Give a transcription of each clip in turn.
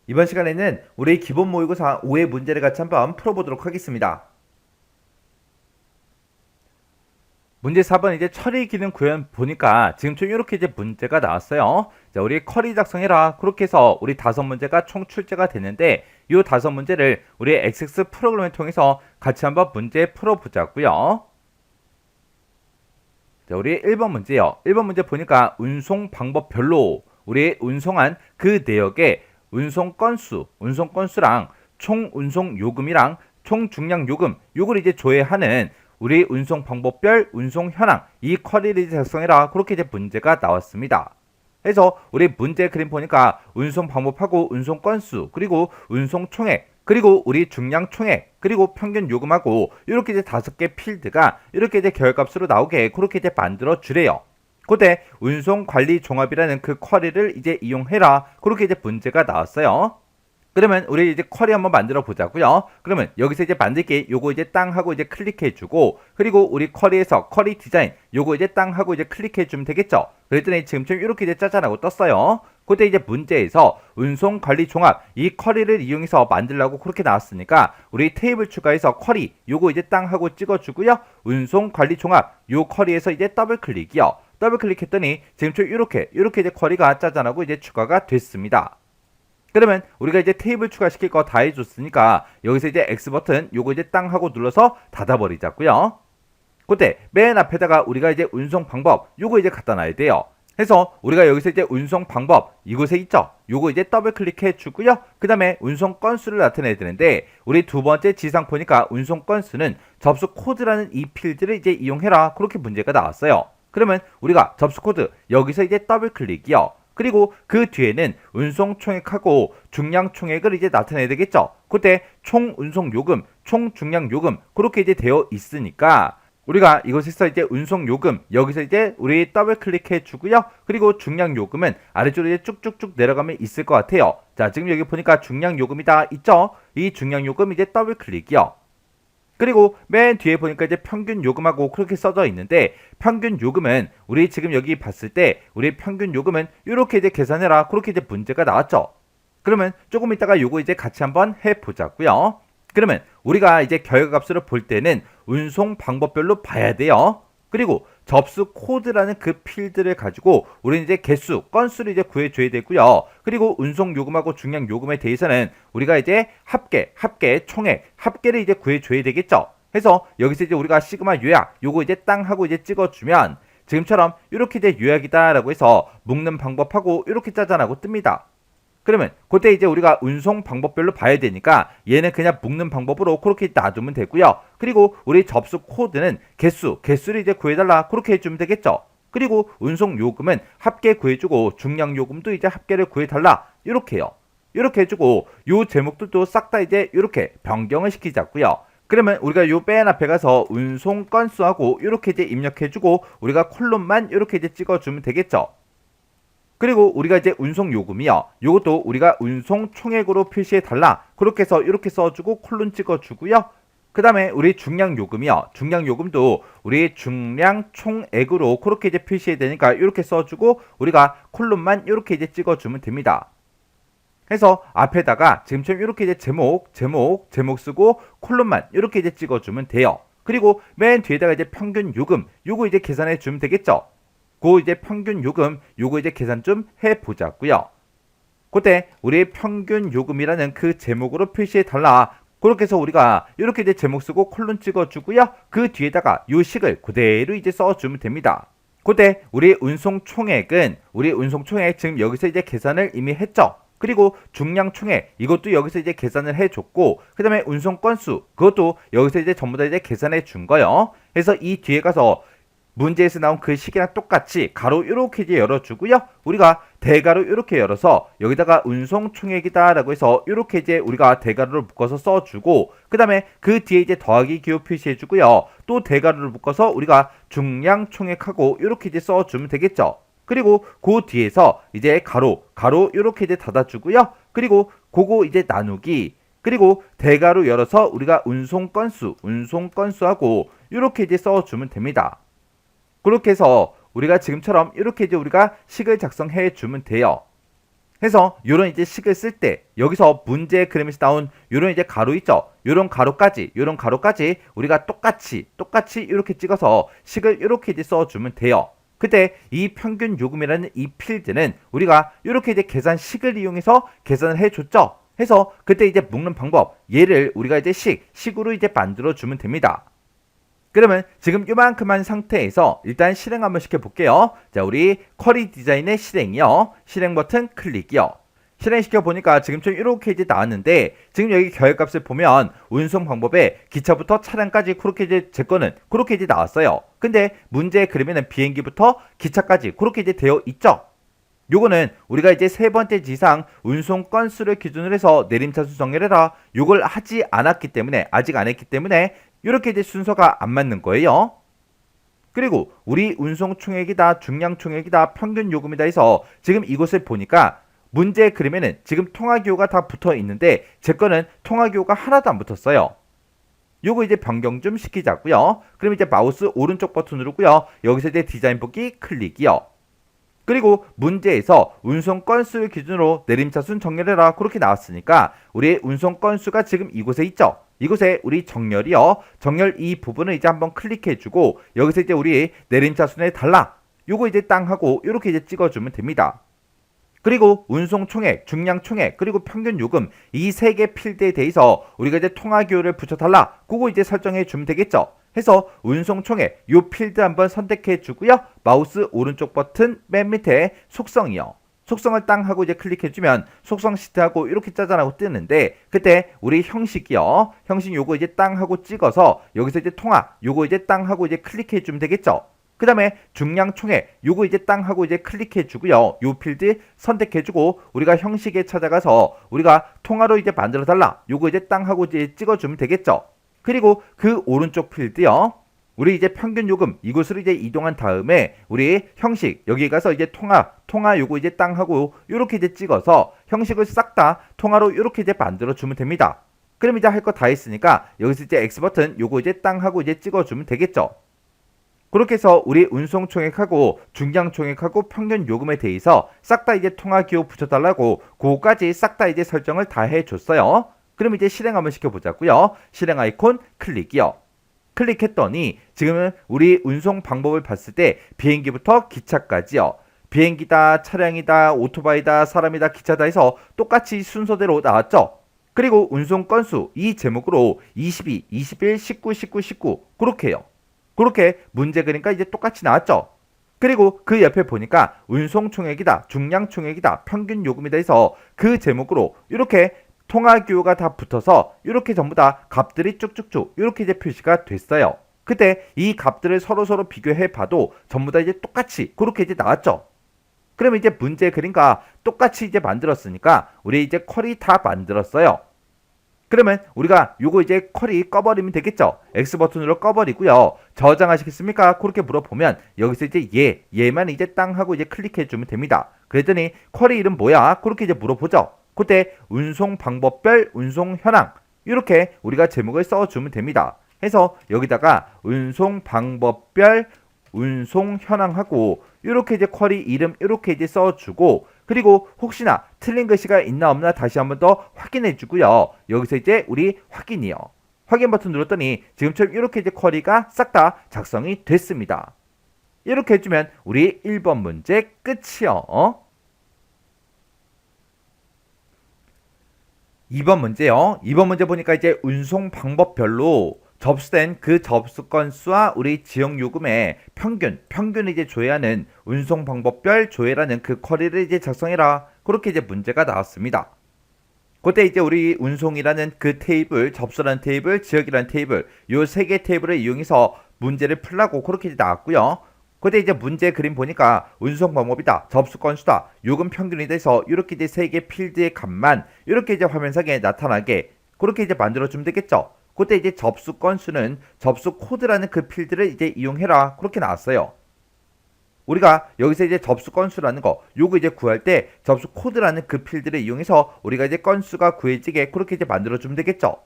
이번 시간에는 우리 기본 모의고사 5의 문제를 같이 한번 풀어보도록 하겠습니다. 문제 4번 이제 처리 기능 구현 보니까 지금 좀 이렇게 이제 문제가 나왔어요. 자, 우리 쿼리 작성해라. 그렇게 해서 우리 5문제가 총 출제가 됐는데 이 5문제를 우리 XX 프로그램을 통해서 같이 한번 문제 풀어보자고요. 자, 우리 1번 문제요. 1번 문제 보니까 운송 방법별로 우리 운송한 그 내역의 운송 건수랑 총 운송 요금이랑 총 중량 요금, 요걸 이제 조회하는 우리 운송 방법별 운송 현황, 이 쿼리를 작성해라. 그렇게 이제 문제가 나왔습니다. 그래서 우리 문제 그림 보니까 운송 방법하고 운송 건수, 그리고 운송 총액, 그리고 우리 중량 총액, 그리고 평균 요금하고 이렇게 이제 5개 필드가 이렇게 이제 결과값으로 나오게 그렇게 이제 만들어 주래요. 그때 운송 관리 종합이라는 그 쿼리를 이제 이용해라. 그렇게 이제 문제가 나왔어요. 그러면 우리 이제 쿼리 한번 만들어 보자고요. 그러면 여기서 이제 만들기 요거 이제 땅 하고 이제 클릭해 주고, 그리고 우리 쿼리에서 쿼리 디자인 요거 이제 땅 하고 이제 클릭해 주면 되겠죠. 그랬더니 지금처럼 이렇게 이제 짜잔하고 떴어요. 그때 이제 문제에서 운송 관리 종합 이 쿼리를 이용해서 만들라고 그렇게 나왔으니까 우리 테이블 추가해서 쿼리 요거 이제 땅 하고 찍어 주고요. 운송 관리 종합 요 쿼리에서 이제 더블 클릭이요. 더블 클릭했더니 지금처럼 이렇게 이제 쿼리가 짜잔하고 이제 추가가 됐습니다. 그러면 우리가 이제 테이블 추가시킬 거 다 해줬으니까 여기서 이제 X 버튼 요거 이제 땅 하고 눌러서 닫아버리자고요. 그때 맨 앞에다가 우리가 이제 운송 방법 요거 이제 갖다 놔야 돼요. 해서 우리가 여기서 이제 운송 방법 이곳에 있죠. 요거 이제 더블 클릭해 주고요. 그 다음에 운송 건수를 나타내야 되는데 우리 두 번째 지상 보니까 운송 건수는 접수 코드라는 이 필드를 이제 이용해라. 그렇게 문제가 나왔어요. 그러면 우리가 접수 코드 여기서 이제 더블 클릭이요. 그리고 그 뒤에는 운송 총액하고 중량 총액을 이제 나타내야 되겠죠. 그때 총 운송 요금, 총 중량 요금 그렇게 이제 되어 있으니까 우리가 이곳에서 이제 운송 요금 여기서 이제 우리 더블 클릭해 주고요. 그리고 중량 요금은 아래쪽으로 이제 쭉쭉쭉 내려가면 있을 것 같아요. 자, 지금 여기 보니까 중량 요금이다 있죠. 이 중량 요금 이제 더블 클릭이요. 그리고 맨 뒤에 보니까 이제 평균 요금하고 그렇게 써져 있는데 평균 요금은 우리 지금 여기 봤을 때 우리 평균 요금은 이렇게 이제 계산해라. 그렇게 이제 문제가 나왔죠. 그러면 조금 이따가 요거 이제 같이 한번 해보자고요. 그러면 우리가 이제 결과값으로 볼 때는 운송 방법별로 봐야 돼요. 그리고 접수 코드라는 그 필드를 가지고 우리는 이제 개수, 건수를 이제 구해줘야 되고요. 그리고 운송 요금하고 중량 요금에 대해서는 우리가 이제 합계, 총액, 합계를 이제 구해줘야 되겠죠. 해서 여기서 이제 우리가 시그마 요약, 요거 이제 땅 하고 이제 찍어주면 지금처럼 이렇게 이제 요약이다라고 해서 묶는 방법하고 이렇게 짜잔하고 뜹니다. 그러면 그때 이제 우리가 운송 방법별로 봐야 되니까 얘는 그냥 묶는 방법으로 그렇게 놔두면 되고요. 그리고 우리 접수 코드는 개수를 이제 구해달라 그렇게 해주면 되겠죠. 그리고 운송 요금은 합계 구해주고 중량 요금도 이제 합계를 구해달라 이렇게요. 이렇게 해주고 요 제목들도 싹 다 이제 이렇게 변경을 시키자고요. 그러면 우리가 요 맨 앞에 가서 운송 건수하고 이렇게 이제 입력해주고 우리가 콜론만 이렇게 이제 찍어주면 되겠죠. 그리고 우리가 이제 운송 요금이요. 요것도 우리가 운송 총액으로 표시해 달라. 그렇게 해서 이렇게 써주고 콜론 찍어주고요. 그 다음에 우리 중량 요금이요. 중량 요금도 우리 중량 총액으로 그렇게 이제 표시해야 되니까 이렇게 써주고 우리가 콜론만 이렇게 이제 찍어주면 됩니다. 해서 앞에다가 지금처럼 이렇게 이제 제목 쓰고 콜론만 이렇게 이제 찍어주면 돼요. 그리고 맨 뒤에다가 이제 평균 요금 요거 이제 계산해 주면 되겠죠. 그 이제 평균 요금 요거 이제 계산 좀 해보자고요. 그때 우리 평균 요금이라는 그 제목으로 표시해 달라. 그렇게 해서 우리가 이렇게 이제 제목 쓰고 콜론 찍어주고요. 그 뒤에다가 요 식을 그대로 이제 써주면 됩니다. 그때 우리 운송 총액은 우리 운송 총액 지금 여기서 이제 계산을 이미 했죠. 그리고 중량 총액 이것도 여기서 이제 계산을 해줬고 그 다음에 운송 건수 그것도 여기서 이제 전부 다 이제 계산해 준 거예요. 그래서 이 뒤에 가서 문제에서 나온 그 식이랑 똑같이 가로 이렇게 이제 열어주고요. 우리가 대가로 이렇게 열어서 여기다가 운송 총액이다 라고 해서 이렇게 이제 우리가 대가로를 묶어서 써주고 그 다음에 그 뒤에 이제 더하기 기호 표시해주고요. 또 대가로를 묶어서 우리가 중량 총액하고 이렇게 이제 써주면 되겠죠. 그리고 그 뒤에서 이제 가로 이렇게 이제 닫아주고요. 그리고 그거 이제 나누기 그리고 대가로 열어서 우리가 운송 건수하고 이렇게 이제 써주면 됩니다. 그렇게 해서 우리가 지금처럼 이렇게 이제 우리가 식을 작성해 주면 돼요. 해서 요런 이제 식을 쓸 때 여기서 문제 그림에서 나온 요런 이제 가로 있죠. 요런 가로까지 우리가 똑같이 이렇게 찍어서 식을 이렇게 이제 써주면 돼요. 그때 이 평균 요금이라는 이 필드는 우리가 이렇게 이제 계산식을 이용해서 계산을 해줬죠. 해서 그때 이제 묶는 방법, 얘를 우리가 이제 식으로 이제 만들어주면 됩니다. 그러면 지금 요만큼한 상태에서 일단 실행 한번 시켜볼게요. 자, 우리 쿼리 디자인의 실행이요. 실행 버튼 클릭이요. 실행시켜 보니까 지금처럼 이렇게 이제 나왔는데, 지금 여기 결값을 보면 운송 방법에 기차부터 차량까지 그렇게 이제 제 거는 그렇게 이제 나왔어요. 근데 문제 그림에는 비행기부터 기차까지 그렇게 이제 되어 있죠. 요거는 우리가 이제 세 번째 지상 운송 건수를 기준으로 해서 내림차순 정렬해라, 요걸 하지 않았기 때문에, 아직 안 했기 때문에 이렇게 이제 순서가 안 맞는 거예요. 그리고 우리 운송 총액이다, 중량 총액이다, 평균 요금이다 해서 지금 이곳을 보니까 문제 그림에는 지금 통화기호가 다 붙어 있는데 제 거는 통화기호가 하나도 안 붙었어요. 요거 이제 변경 좀 시키자고요. 그럼 이제 마우스 오른쪽 버튼 누르고요. 여기서 이제 디자인 보기 클릭이요. 그리고 문제에서 운송 건수를 기준으로 내림차순 정렬해라 그렇게 나왔으니까 우리의 운송 건수가 지금 이곳에 있죠. 이곳에 우리 정렬이요. 정렬 이 부분을 이제 한번 클릭해주고 여기서 이제 우리 내림차순에 달라, 요거 이제 땅 하고 이렇게 이제 찍어주면 됩니다. 그리고 운송 총액, 중량 총액, 그리고 평균 요금 이 세 개 필드에 대해서 우리가 이제 통화기호를 붙여달라, 그거 이제 설정해 주면 되겠죠. 해서 운송 총액 요 필드 한번 선택해 주고요. 마우스 오른쪽 버튼 맨 밑에 속성이요. 속성을 땅 하고 이제 클릭해 주면 속성 시트하고 이렇게 짜잔하고 뜨는데, 그때 우리 형식이요. 형식 요거 이제 땅 하고 찍어서 여기서 이제 통화 요거 이제 땅 하고 이제 클릭해 주면 되겠죠. 그 다음에 중량 총액 요거 이제 땅 하고 이제 클릭해 주고요. 요 필드 선택해 주고 우리가 형식에 찾아가서 우리가 통화로 이제 만들어 달라, 요거 이제 땅 하고 이제 찍어 주면 되겠죠. 그리고 그 오른쪽 필드요. 우리 이제 평균 요금 이곳으로 이제 이동한 다음에 우리 형식 여기 가서 이제 통화 요거 이제 땅 하고 요렇게 이제 찍어서 형식을 싹 다 통화로 요렇게 이제 만들어 주면 됩니다. 그럼 이제 할 거 다 했으니까 여기서 이제 X 버튼 요거 이제 땅 하고 이제 찍어 주면 되겠죠. 그렇게 해서 우리 운송 총액하고 중량 총액하고 평균 요금에 대해서 싹 다 이제 통화기호 붙여달라고 그거까지 싹 다 이제 설정을 다 해줬어요. 그럼 이제 실행 한번 시켜보자고요. 실행 아이콘 클릭이요. 클릭했더니 지금은 우리 운송 방법을 봤을 때 비행기부터 기차까지요. 비행기다, 차량이다, 오토바이다, 사람이다, 기차다 해서 똑같이 순서대로 나왔죠. 그리고 운송 건수 이 제목으로 22, 21, 19, 19, 19 그렇게 해요. 그렇게 문제 그러니까 이제 똑같이 나왔죠. 그리고 그 옆에 보니까 운송 총액이다, 중량 총액이다, 평균 요금이다 해서 그 제목으로 이렇게 통화기호가 다 붙어서 이렇게 전부 다 값들이 쭉쭉쭉 이렇게 이제 표시가 됐어요. 그때 이 값들을 서로 비교해 봐도 전부 다 이제 똑같이 그렇게 이제 나왔죠. 그러면 이제 문제 그림과 똑같이 이제 만들었으니까 우리 이제 쿼리 다 만들었어요. 그러면 우리가 요거 이제 쿼리 꺼버리면 되겠죠. X 버튼으로 꺼버리고요. 저장하시겠습니까? 그렇게 물어보면 여기서 이제 얘만 이제 땅 하고 이제 클릭해 주면 됩니다. 그랬더니 쿼리 이름 뭐야? 그렇게 이제 물어보죠. 그때 운송 방법별 운송 현황 이렇게 우리가 제목을 써주면 됩니다. 해서 여기다가 운송 방법별 운송 현황하고 이렇게 이제 쿼리 이름 이렇게 이제 써주고, 그리고 혹시나 틀린 글씨가 있나 없나 다시 한번 더 확인해 주고요. 여기서 이제 우리 확인이요. 확인 버튼 눌렀더니 지금처럼 이렇게 이제 쿼리가 싹 다 작성이 됐습니다. 이렇게 해주면 우리 1번 문제 끝이요. 2번 문제요. 2번 문제 보니까 이제 운송 방법별로 접수된 그 접수 건수와 우리 지역 요금의 평균을 이제 조회하는 운송 방법별 조회라는 그 쿼리를 이제 작성해라. 그렇게 이제 문제가 나왔습니다. 그때 이제 우리 운송이라는 그 테이블, 접수라는 테이블, 지역이라는 테이블, 요 세 개 테이블을 이용해서 문제를 풀라고 그렇게 이제 나왔고요. 그때 이제 문제 그림 보니까 운송 방법이다, 접수 건수다, 요금 평균이 돼서 이렇게 이제 세 개 필드의 값만 이렇게 이제 화면상에 나타나게 그렇게 이제 만들어주면 되겠죠. 그때 이제 접수 건수는 접수 코드라는 그 필드를 이제 이용해라 그렇게 나왔어요. 우리가 여기서 이제 접수 건수라는 거 요거 이제 구할 때 접수 코드라는 그 필드를 이용해서 우리가 이제 건수가 구해지게 그렇게 이제 만들어주면 되겠죠.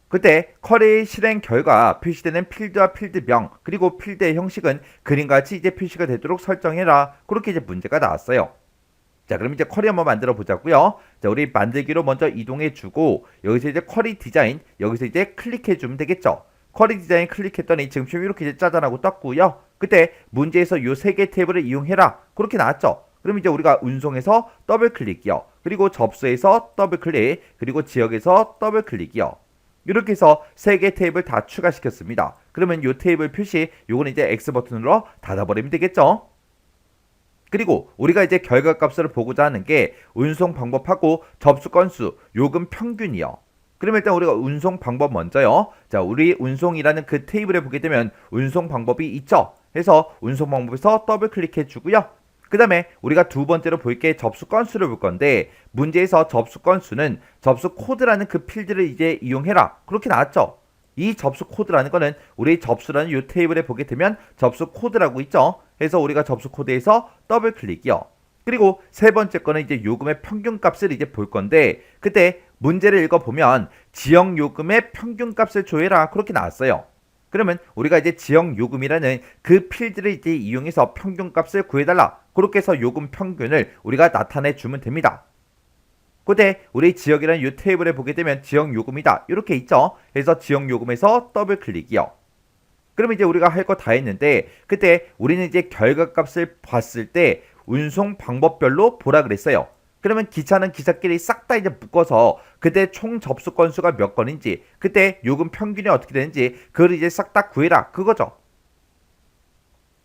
그때 쿼리 실행 결과 표시되는 필드와 필드명 그리고 필드의 형식은 그림과 같이 이제 표시가 되도록 설정해라 그렇게 이제 문제가 나왔어요. 자, 그럼 이제 쿼리 한번 만들어 보자고요. 자, 우리 만들기로 먼저 이동해 주고 여기서 이제 쿼리 디자인 여기서 이제 클릭해 주면 되겠죠. 쿼리 디자인 클릭했더니 지금 이렇게 이제 짜잔하고 떴고요. 그때 문제에서 요 세 개 탭을 이용해라. 그렇게 나왔죠. 그럼 이제 우리가 운송에서 더블 클릭이요. 그리고 접수에서 더블 클릭, 그리고 지역에서 더블 클릭이요. 이렇게 해서 세 개 탭을 다 추가시켰습니다. 그러면 요 테이블 표시 요거는 이제 X 버튼으로 닫아버리면 되겠죠. 그리고 우리가 이제 결과값을 보고자 하는 게 운송 방법하고 접수 건수, 요금 평균이요. 그러면 일단 우리가 운송 방법 먼저요. 자, 우리 운송이라는 그 테이블에 보게 되면 운송 방법이 있죠. 해서 운송 방법에서 더블 클릭해 주고요. 그 다음에 우리가 두 번째로 볼 게 접수 건수를 볼 건데 문제에서 접수 건수는 접수 코드라는 그 필드를 이제 이용해라. 그렇게 나왔죠. 이 접수 코드라는 거는 우리 접수라는 이 테이블에 보게 되면 접수 코드라고 있죠. 해서 우리가 접수 코드에서 더블 클릭이요. 그리고 세 번째 거는 이제 요금의 평균값을 이제 볼 건데 그때 문제를 읽어보면 지역 요금의 평균값을 조회라 그렇게 나왔어요. 그러면 우리가 이제 지역 요금이라는 그 필드를 이제 이용해서 평균값을 구해달라. 그렇게 해서 요금 평균을 우리가 나타내 주면 됩니다. 그때 우리 지역이라는 이 테이블에 보게 되면 지역 요금이다. 이렇게 있죠. 그래서 지역 요금에서 더블 클릭이요. 그러면 이제 우리가 할 거 다 했는데 그때 우리는 이제 결과값을 봤을 때 운송 방법별로 보라 그랬어요. 그러면 기차는 기차끼리 싹 다 이제 묶어서 그때 총 접수 건수가 몇 건인지 그때 요금 평균이 어떻게 되는지 그걸 이제 싹 다 구해라 그거죠.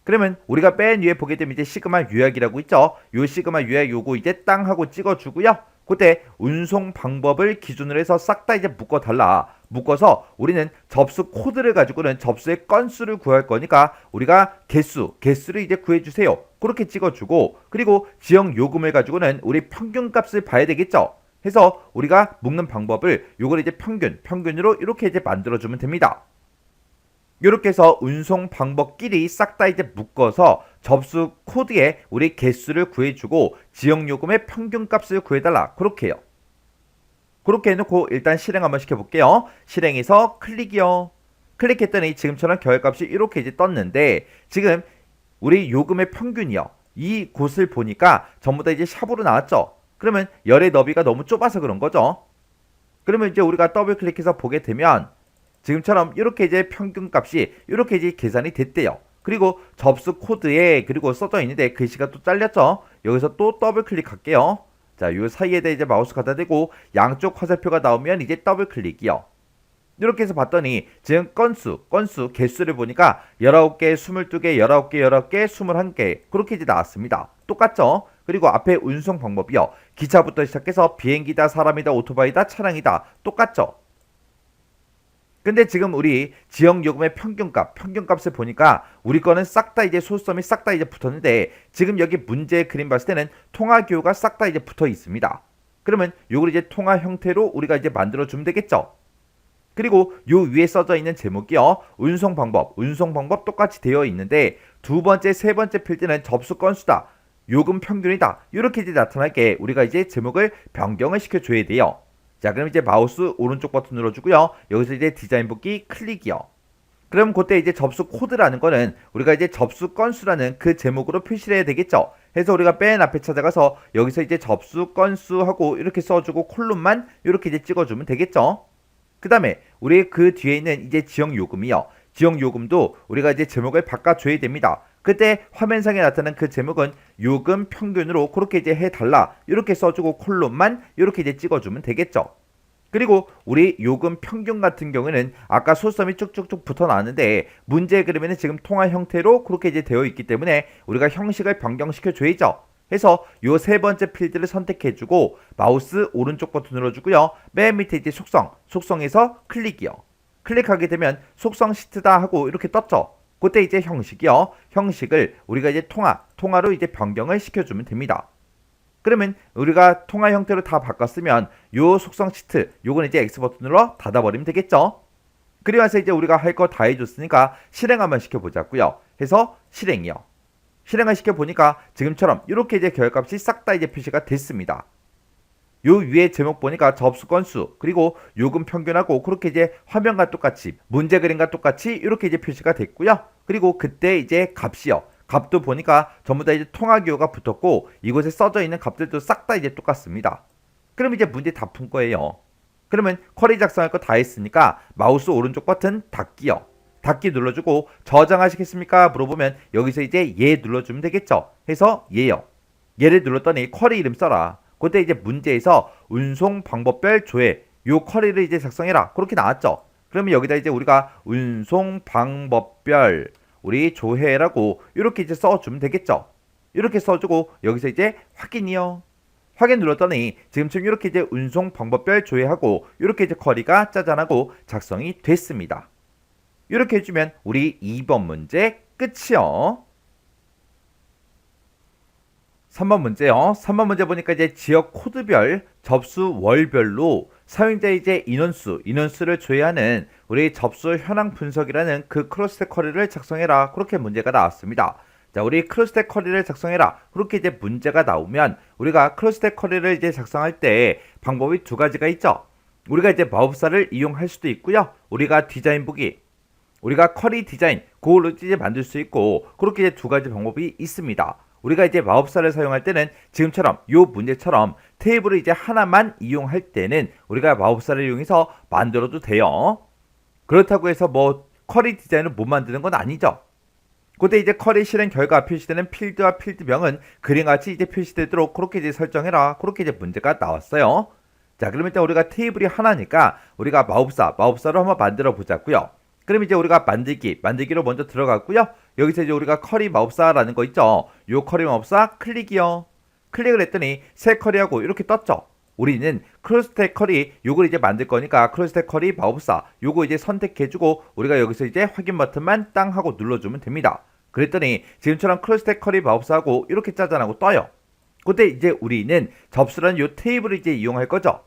그러면 우리가 맨 위에 보게 되면 이제 시그마 요약이라고 있죠. 요 시그마 요약 요거 이제 땅 하고 찍어주고요. 그때 운송 방법을 기준으로 해서 싹 다 이제 묶어달라. 묶어서 우리는 접수 코드를 가지고는 접수의 건수를 구할 거니까 우리가 개수를 이제 구해주세요. 그렇게 찍어주고 그리고 지역 요금을 가지고는 우리 평균값을 봐야 되겠죠. 해서 우리가 묶는 방법을 요걸 이제 평균으로 이렇게 이제 만들어주면 됩니다. 이렇게 해서 운송 방법끼리 싹 다 이제 묶어서 접수 코드에 우리 개수를 구해주고 지역 요금의 평균값을 구해달라. 그렇게 해요. 그렇게 해놓고 일단 실행 한번 시켜볼게요. 실행해서 클릭이요. 클릭했더니 지금처럼 결과값이 이렇게 이제 떴는데 지금 우리 요금의 평균이요. 이 곳을 보니까 전부 다 이제 샵으로 나왔죠. 그러면 열의 너비가 너무 좁아서 그런 거죠. 그러면 이제 우리가 더블 클릭해서 보게 되면 지금처럼 이렇게 이제 평균값이 이렇게 이제 계산이 됐대요. 그리고 접수 코드에 그리고 써져 있는데 글씨가 또 잘렸죠. 여기서 또 더블 클릭할게요. 자, 요 사이에다 이제 마우스 갖다 대고 양쪽 화살표가 나오면 이제 더블 클릭이요. 이렇게 해서 봤더니 지금 건수, 개수를 보니까 19개, 22개, 19개, 19개, 21개 그렇게 이제 나왔습니다. 똑같죠? 그리고 앞에 운송 방법이요. 기차부터 시작해서 비행기다, 사람이다, 오토바이다, 차량이다. 똑같죠? 근데 지금 우리 지역 요금의 평균값을 보니까 우리 거는 싹 다 이제 소수점이 싹 다 이제 붙었는데 지금 여기 문제 그림 봤을 때는 통화 기호가 싹 다 이제 붙어 있습니다. 그러면 요걸 이제 통화 형태로 우리가 이제 만들어 주면 되겠죠. 그리고 요 위에 써져 있는 제목이요. 운송 방법 똑같이 되어 있는데 두 번째, 세 번째 필드는 접수 건수다. 요금 평균이다. 이렇게 이제 나타나게 우리가 이제 제목을 변경을 시켜 줘야 돼요. 자, 그럼 이제 마우스 오른쪽 버튼 눌러주고요. 여기서 이제 디자인 복귀 클릭이요. 그럼 그때 이제 접수 코드라는 거는 우리가 이제 접수 건수라는 그 제목으로 표시를 해야 되겠죠. 해서 우리가 맨 앞에 찾아가서 여기서 이제 접수 건수하고 이렇게 써주고 콜론만 이렇게 이제 찍어주면 되겠죠. 그 다음에 우리 그 뒤에 있는 이제 지역 요금이요. 지역 요금도 우리가 이제 제목을 바꿔줘야 됩니다. 그때 화면상에 나타난 그 제목은 요금 평균으로 그렇게 이제 해달라. 이렇게 써주고 콜론만 이렇게 이제 찍어주면 되겠죠. 그리고 우리 요금 평균 같은 경우는 아까 소수점이 쭉쭉쭉 붙어 나왔는데 문제 그림에는 지금 통화 형태로 그렇게 이제 되어 있기 때문에 우리가 형식을 변경시켜 줘야죠. 해서 요 세 번째 필드를 선택해주고 마우스 오른쪽 버튼 눌러주고요. 맨 밑에 이제 속성에서 클릭이요. 클릭하게 되면 속성 시트다 하고 이렇게 떴죠. 그때 이제 형식이요. 형식을 우리가 이제 통화로 이제 변경을 시켜주면 됩니다. 그러면 우리가 통화 형태로 다 바꿨으면 요 속성 시트 요거는 이제 X 버튼으로 닫아버리면 되겠죠. 그리고 나서 이제 우리가 할 거 다 해줬으니까 실행 한번 시켜보자고요. 해서 실행이요. 실행을 시켜보니까 지금처럼 이렇게 이제 결과값이 싹 다 이제 표시가 됐습니다. 요 위에 제목 보니까 접수 건수 그리고 요금 평균하고 그렇게 이제 화면과 똑같이 문제 그림과 똑같이 이렇게 이제 표시가 됐고요. 그리고 그때 이제 값이요. 값도 보니까 전부 다 이제 통화기호가 붙었고 이곳에 써져 있는 값들도 싹 다 이제 똑같습니다. 그럼 이제 문제 다 푼 거예요. 그러면 쿼리 작성할 거 다 했으니까 마우스 오른쪽 버튼 닫기요. 닫기 눌러주고 저장하시겠습니까? 물어보면 여기서 이제 예 눌러주면 되겠죠. 해서 예요. 예를 눌렀더니 쿼리 이름 써라. 그때 이제 문제에서 운송 방법별 조회 요 쿼리를 이제 작성해라. 그렇게 나왔죠. 그러면 여기다 이제 우리가 운송 방법별 우리 조회라고 이렇게 이제 써주면 되겠죠. 이렇게 써주고 여기서 이제 확인이요. 확인 눌렀더니 지금처럼 이렇게 이제 운송 방법별 조회하고 이렇게 이제 쿼리가 짜잔하고 작성이 됐습니다. 이렇게 해주면 우리 2번 문제 끝이요. 3번 문제요. 3번 문제 보니까 이제 지역 코드별 접수 월별로 사용자의 이제 인원수를 조회하는 우리 접수 현황 분석이라는 그 크로스텍 쿼리를 작성해라. 그렇게 문제가 나왔습니다. 자, 우리 크로스텍 쿼리를 작성해라. 그렇게 이제 문제가 나오면 우리가 크로스텍 쿼리를 이제 작성할 때 방법이 두 가지가 있죠. 우리가 이제 마법사를 이용할 수도 있고요. 우리가 디자인 보기, 우리가 쿼리 디자인 그걸로 이제 만들 수 있고 그렇게 이제 두 가지 방법이 있습니다. 우리가 이제 마법사를 사용할 때는 지금처럼 요 문제처럼 테이블을 이제 하나만 이용할 때는 우리가 마법사를 이용해서 만들어도 돼요. 그렇다고 해서 뭐 쿼리 디자인을 못 만드는 건 아니죠. 그때 이제 쿼리 실행 결과 표시되는 필드와 필드명은 그림같이 이제 표시되도록 그렇게 이제 설정해라. 그렇게 이제 문제가 나왔어요. 자, 그럼 일단 우리가 테이블이 하나니까 우리가 마법사로 한번 만들어 보자고요. 그럼 이제 우리가 만들기로 먼저 들어갔고요. 여기서 이제 우리가 쿼리 마법사라는 거 있죠. 요 쿼리 마법사 클릭이요. 클릭을 했더니 새 쿼리하고 이렇게 떴죠. 우리는 크로스텍 쿼리 요걸 이제 만들 거니까 크로스텍 쿼리 마법사 요거 이제 선택해주고 우리가 여기서 이제 확인 버튼만 땅 하고 눌러주면 됩니다. 그랬더니 지금처럼 크로스텍 쿼리 마법사하고 이렇게 짜잔하고 떠요. 그때 이제 우리는 접수라는 요 테이블을 이제 이용할 거죠.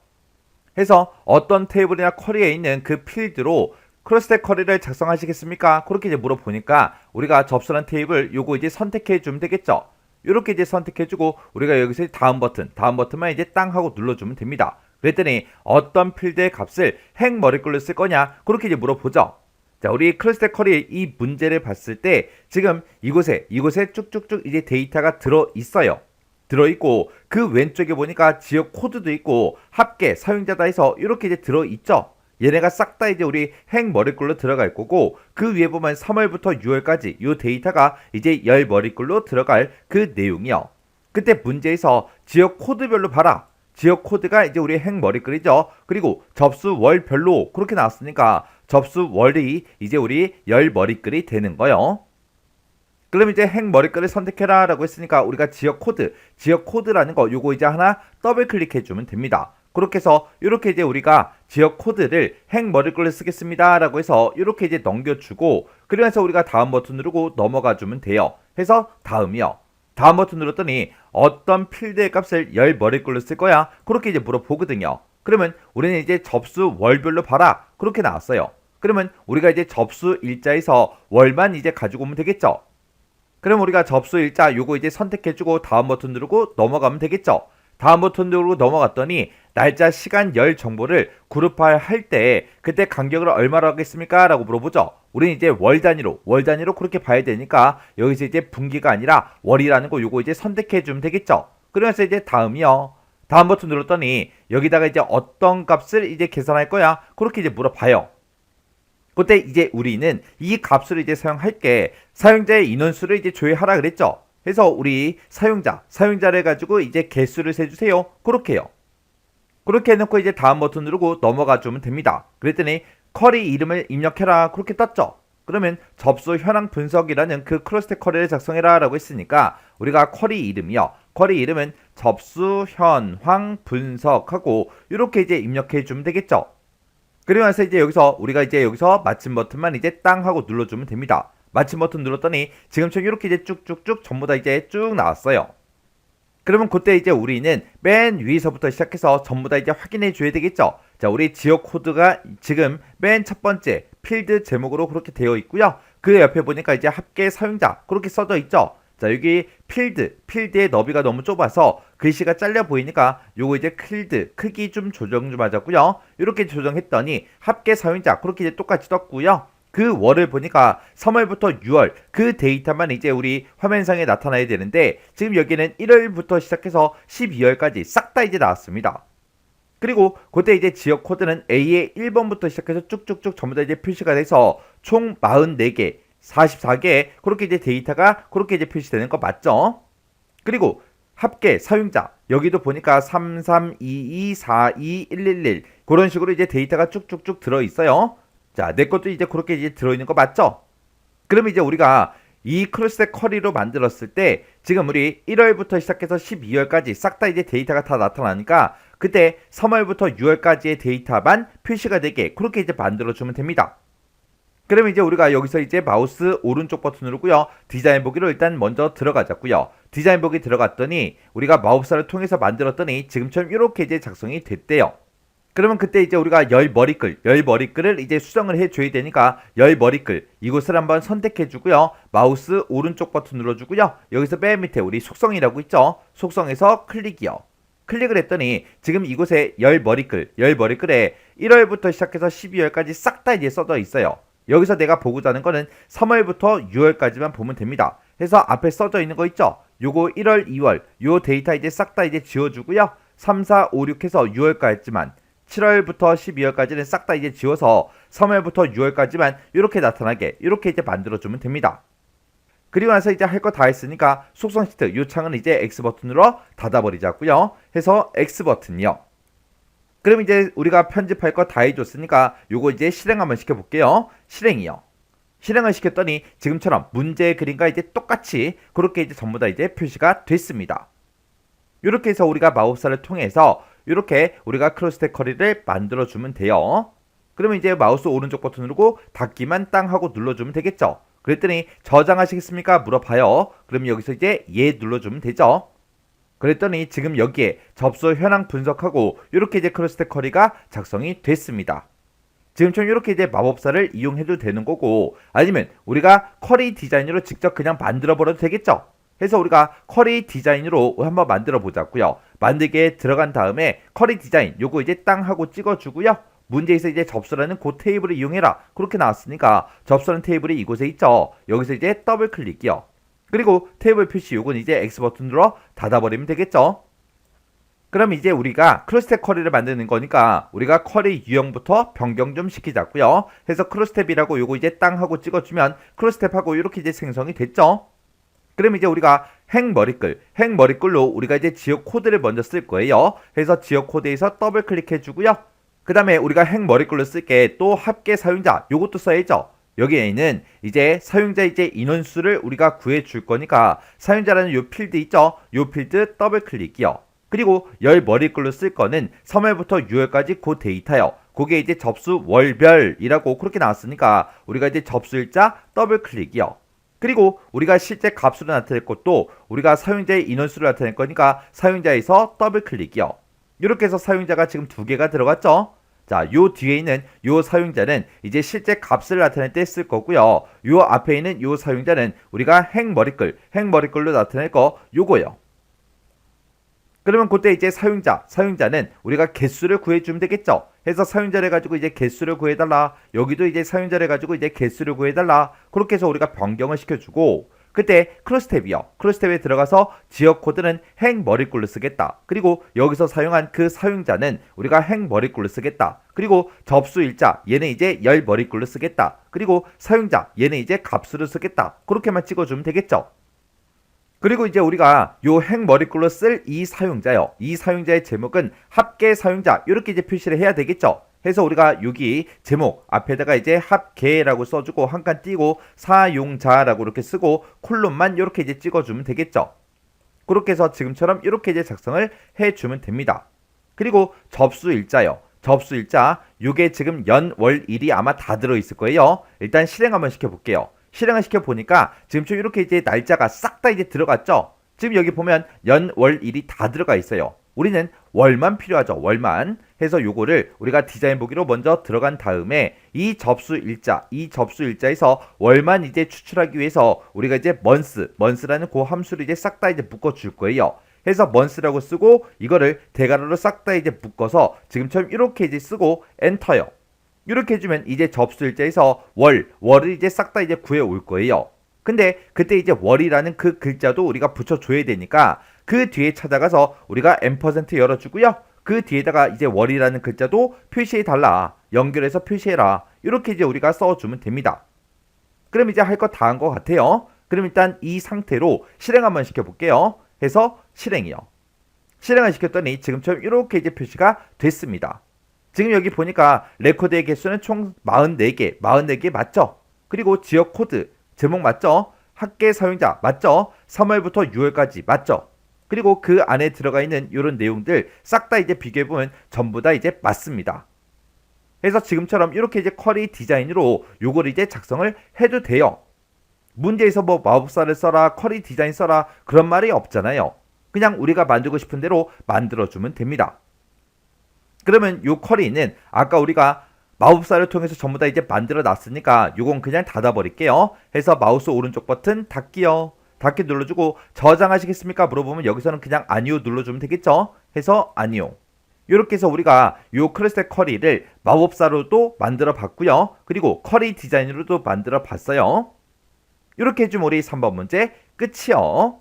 해서 어떤 테이블이나 쿼리에 있는 그 필드로 크로스텍 쿼리를 작성하시겠습니까? 그렇게 이제 물어보니까 우리가 접수란 테이블 요거 이제 선택해 주면 되겠죠. 이렇게 이제 선택해주고 우리가 여기서 다음 버튼만 이제 땅 하고 눌러주면 됩니다. 그랬더니 어떤 필드의 값을 행 머리글로 쓸 거냐 그렇게 이제 물어보죠. 자, 우리 크로스텍 쿼리 이 문제를 봤을 때 지금 이곳에 쭉쭉쭉 이제 데이터가 들어 있어요. 들어 있고 그 왼쪽에 보니까 지역 코드도 있고 합계 사용자다 해서 이렇게 이제 들어 있죠. 얘네가 싹 다 이제 우리 행 머리글로 들어갈 거고 그 위에 보면 3월부터 6월까지 요 데이터가 이제 열 머리글로 들어갈 그 내용이요. 그때 문제에서 지역 코드별로 봐라. 지역 코드가 이제 우리 행 머리글이죠. 그리고 접수 월별로 그렇게 나왔으니까 접수 월이 이제 우리 열 머리글이 되는 거요. 그럼 이제 행 머리글을 선택해라 라고 했으니까 우리가 지역 코드라는 거 요거 이제 하나 더블 클릭해 주면 됩니다. 그렇게 해서 이렇게 이제 우리가 지역 코드를 행 머리글로 쓰겠습니다 라고 해서 이렇게 이제 넘겨주고 그러면서 우리가 다음 버튼 누르고 넘어가 주면 돼요. 해서 다음이요. 다음 버튼 눌렀더니 어떤 필드의 값을 열 머리글로 쓸 거야? 그렇게 이제 물어보거든요. 그러면 우리는 이제 접수 월별로 봐라. 그렇게 나왔어요. 그러면 우리가 이제 접수 일자에서 월만 이제 가지고 오면 되겠죠. 그럼 우리가 접수 일자 요거 이제 선택해주고 다음 버튼 누르고 넘어가면 되겠죠. 다음 버튼 누르고 넘어갔더니 날짜, 시간, 열 정보를 그룹화할 때 그때 간격을 얼마로 하겠습니까? 라고 물어보죠. 우리는 이제 월 단위로 그렇게 봐야 되니까 여기서 이제 분기가 아니라 월이라는 거 요거 이제 선택해 주면 되겠죠. 그러면서 이제 다음이요. 다음 버튼 눌렀더니 여기다가 이제 어떤 값을 이제 계산할 거야? 그렇게 이제 물어봐요. 그때 이제 우리는 이 값을 이제 사용할게 사용자의 인원수를 이제 조회하라 그랬죠. 그래서 우리 사용자를 가지고 이제 개수를 세주세요. 그렇게 해요. 그렇게 해놓고 이제 다음 버튼 누르고 넘어가 주면 됩니다. 그랬더니 쿼리 이름을 입력해라. 그렇게 떴죠. 그러면 접수 현황 분석이라는 그 크로스텍 쿼리를 작성해라 라고 했으니까 우리가 쿼리 이름이요. 쿼리 이름은 접수 현황 분석하고 이렇게 이제 입력해 주면 되겠죠. 그러면서 이제 우리가 여기서 마침 버튼만 이제 땅 하고 눌러주면 됩니다. 마침 버튼 눌렀더니 지금처럼 이렇게 이제 쭉쭉쭉 전부 다 이제 쭉 나왔어요. 그러면 그때 이제 우리는 맨 위에서부터 시작해서 전부 다 이제 확인해 줘야 되겠죠. 자, 우리 지역 코드가 지금 맨 첫 번째 필드 제목으로 그렇게 되어 있고요. 그 옆에 보니까 이제 합계 사용자 그렇게 써져 있죠. 자, 여기 필드의 너비가 너무 좁아서 글씨가 잘려 보이니까 요거 이제 필드 크기 좀 조정 좀 하자고요. 이렇게 조정했더니 합계 사용자 그렇게 이제 똑같이 떴고요. 그 월을 보니까 3월부터 6월 그 데이터만 이제 우리 화면상에 나타나야 되는데 지금 여기는 1월부터 시작해서 12월까지 싹 다 이제 나왔습니다. 그리고 그때 이제 지역 코드는 A의 1번부터 시작해서 쭉쭉쭉 전부 다 이제 표시가 돼서 총 44개, 44개 그렇게 이제 데이터가 그렇게 이제 표시되는 거 맞죠? 그리고 합계 사용자 여기도 보니까 3322421111 그런 식으로 이제 데이터가 쭉쭉쭉 들어 있어요. 자, 내 것도 이제 그렇게 이제 들어 있는 거 맞죠? 그러면 이제 우리가 이 크로스텍 쿼리로 만들었을 때 지금 우리 1월부터 시작해서 12월까지 싹 다 이제 데이터가 다 나타나니까 그때 3월부터 6월까지의 데이터만 표시가 되게 그렇게 이제 만들어 주면 됩니다. 그러면 이제 우리가 여기서 이제 마우스 오른쪽 버튼 누르고요. 디자인 보기로 일단 먼저 들어가자고요. 디자인 보기 들어갔더니 우리가 마법사를 통해서 만들었더니 지금처럼 이렇게 이제 작성이 됐대요. 그러면 그때 이제 우리가 열 머리글을 이제 수정을 해줘야 되니까 열 머리글 이곳을 한번 선택해주고요. 마우스 오른쪽 버튼 눌러주고요. 여기서 맨 밑에 우리 속성이라고 있죠. 속성에서 클릭이요. 클릭을 했더니 지금 이곳에 열 머리글에 1월부터 시작해서 12월까지 싹 다 이제 써져 있어요. 여기서 내가 보고자 하는 거는 3월부터 6월까지만 보면 됩니다. 해서 앞에 써져 있는 거 있죠. 요거 1월, 2월 요 데이터 이제 싹 다 이제 지워주고요. 3, 4, 5, 6 해서 6월까지만 7월부터 12월까지는 싹 다 이제 지워서 3월부터 6월까지만 이렇게 나타나게 이렇게 이제 만들어주면 됩니다. 그리고 나서 이제 할 거 다 했으니까 속성 시트 요 창은 이제 X 버튼으로 닫아버리자고요. 해서 X 버튼이요. 그럼 이제 우리가 편집할 거 다 해줬으니까 요거 이제 실행 한번 시켜볼게요. 실행이요. 실행을 시켰더니 지금처럼 문제의 그림과 이제 똑같이 그렇게 이제 전부 다 이제 표시가 됐습니다. 이렇게 해서 우리가 마법사를 통해서 이렇게 우리가 크로스텍 쿼리를 만들어주면 돼요. 그러면 이제 마우스 오른쪽 버튼 누르고 닫기만 땅 하고 눌러주면 되겠죠. 그랬더니 저장하시겠습니까? 물어봐요. 그럼 여기서 이제 예 눌러주면 되죠. 그랬더니 지금 여기에 접수 현황 분석하고 이렇게 이제 크로스텍 쿼리가 작성이 됐습니다. 지금처럼 이렇게 이제 마법사를 이용해도 되는 거고 아니면 우리가 쿼리 디자인으로 직접 그냥 만들어 버려도 되겠죠. 해서 우리가 쿼리 디자인으로 한번 만들어 보자고요. 만들기에 들어간 다음에 쿼리 디자인 요거 이제 땅 하고 찍어주고요. 문제에서 이제 접수라는 그 테이블을 이용해라 그렇게 나왔으니까 접수라는 테이블이 이곳에 있죠. 여기서 이제 더블 클릭이요. 그리고 테이블 표시 요건 이제 X 버튼으로 닫아버리면 되겠죠. 그럼 이제 우리가 크로스텝 쿼리를 만드는 거니까 우리가 쿼리 유형부터 변경 좀 시키자고요. 해서 크로스텝이라고 요거 이제 땅 하고 찍어주면 크로스텝하고 이렇게 이제 생성이 됐죠. 그럼 이제 우리가 행머리글로 우리가 이제 지역 코드를 먼저 쓸 거예요. 해서 지역 코드에서 더블 클릭해 주고요. 그 다음에 우리가 행머리글로 쓸게 또 합계 사용자 요것도 써야죠. 여기에는 이제 사용자 이제 인원수를 우리가 구해 줄 거니까 사용자라는 요 필드 있죠. 요 필드 더블 클릭이요. 그리고 열 머리글로 쓸 거는 3월부터 6월까지 그 데이터요. 그게 이제 접수 월별이라고 그렇게 나왔으니까 우리가 이제 접수일자 더블 클릭이요. 그리고 우리가 실제 값으로 나타낼 것도 우리가 사용자의 인원수를 나타낼 거니까 사용자에서 더블 클릭이요. 이렇게 해서 사용자가 지금 2개가 들어갔죠. 자, 요 뒤에 있는 요 사용자는 이제 실제 값을 나타낼 때 쓸 거고요. 요 앞에 있는 요 사용자는 우리가 행머리글로 나타낼 거 요거요. 그러면 그때 이제 사용자는 우리가 개수를 구해주면 되겠죠. 해서 사용자를 가지고 이제 개수를 구해달라. 여기도 이제 사용자를 가지고 이제 개수를 구해달라. 그렇게 해서 우리가 변경을 시켜주고 그때 크로스텝이요. 크로스텝에 들어가서 지역 코드는 행머리글로 쓰겠다. 그리고 여기서 사용한 그 사용자는 우리가 행머리글로 쓰겠다. 그리고 접수일자 얘는 이제 열머리글로 쓰겠다. 그리고 사용자 얘는 이제 값으로 쓰겠다. 그렇게만 찍어주면 되겠죠. 그리고 이제 우리가 요 행머리글로 쓸 이 사용자요. 이 사용자의 제목은 합계 사용자 이렇게 이제 표시를 해야 되겠죠. 해서 우리가 여기 제목 앞에다가 이제 합계라고 써주고 한 칸 띄고 사용자라고 이렇게 쓰고 콜론만 이렇게 이제 찍어주면 되겠죠. 그렇게 해서 지금처럼 이렇게 이제 작성을 해주면 됩니다. 그리고 접수일자요. 접수일자 요게 지금 연, 월, 일이 아마 다 들어있을 거예요. 일단 실행 한번 시켜볼게요. 실행을 시켜보니까 지금처럼 이렇게 이제 날짜가 싹 다 이제 들어갔죠. 지금 여기 보면 연, 월, 일이 다 들어가 있어요. 우리는 월만 필요하죠. 월만 해서 요거를 우리가 디자인 보기로 먼저 들어간 다음에 이 접수일자에서 월만 이제 추출하기 위해서 우리가 이제 months라는 그 함수를 이제 싹 다 이제 묶어 줄 거예요. 해서 months라고 쓰고 이거를 대괄호로 싹 다 이제 묶어서 지금처럼 이렇게 이제 쓰고 엔터요. 이렇게 해주면 이제 접수일자에서 월을 이제 싹 다 이제 구해 올 거예요. 근데 그때 이제 월이라는 그 글자도 우리가 붙여줘야 되니까 그 뒤에 찾아가서 우리가 M% 열어주고요. 그 뒤에다가 이제 월이라는 글자도 표시해달라. 연결해서 표시해라. 이렇게 이제 우리가 써주면 됩니다. 그럼 이제 할 거 다 한 것 같아요. 그럼 일단 이 상태로 실행 한번 시켜볼게요. 해서 실행이요. 실행을 시켰더니 지금처럼 이렇게 이제 표시가 됐습니다. 지금 여기 보니까 레코드의 개수는 총 44개 맞죠? 그리고 지역 코드, 제목 맞죠? 학계 사용자 맞죠? 3월부터 6월까지 맞죠? 그리고 그 안에 들어가 있는 이런 내용들 싹 다 이제 비교해보면 전부 다 이제 맞습니다. 그래서 지금처럼 이렇게 이제 쿼리 디자인으로 요걸 이제 작성을 해도 돼요. 문제에서 뭐 마법사를 써라, 쿼리 디자인 써라 그런 말이 없잖아요. 그냥 우리가 만들고 싶은 대로 만들어주면 됩니다. 그러면 요 쿼리는 아까 우리가 마법사를 통해서 전부 다 이제 만들어 놨으니까 요건 그냥 닫아버릴게요. 해서 마우스 오른쪽 버튼 닫기요. 닫기 눌러주고 저장하시겠습니까? 물어보면 여기서는 그냥 아니요 눌러주면 되겠죠? 해서 아니요. 이렇게 해서 우리가 요 클래스 쿼리를 마법사로도 만들어 봤고요. 그리고 쿼리 디자인으로도 만들어 봤어요. 이렇게 해주면 우리 3번 문제 끝이요.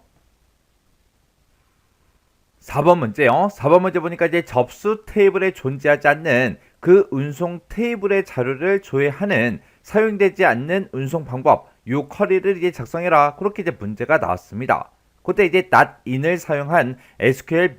4번 문제요. 4번 문제 보니까 이제 접수 테이블에 존재하지 않는 그 운송 테이블의 자료를 조회하는 사용되지 않는 운송 방법, 요 쿼리를 이제 작성해라. 그렇게 이제 문제가 나왔습니다. 그때 이제 .in을 사용한 SQL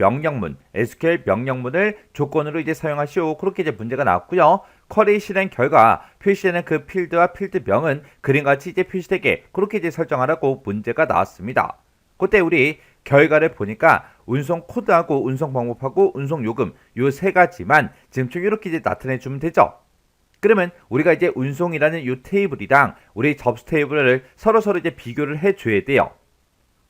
명령문을 조건으로 이제 사용하시오. 그렇게 이제 문제가 나왔고요. 쿼리 실행 결과 표시되는 그 필드와 필드명은 그림같이 이제 표시되게 그렇게 이제 설정하라고 문제가 나왔습니다. 그때 우리 결과를 보니까 운송 코드하고 운송 방법하고 운송 요금 요 세 가지만 지금 좀 이렇게 이제 나타내 주면 되죠. 그러면 우리가 이제 운송이라는 요 테이블이랑 우리 접수 테이블을 서로 이제 비교를 해 줘야 돼요.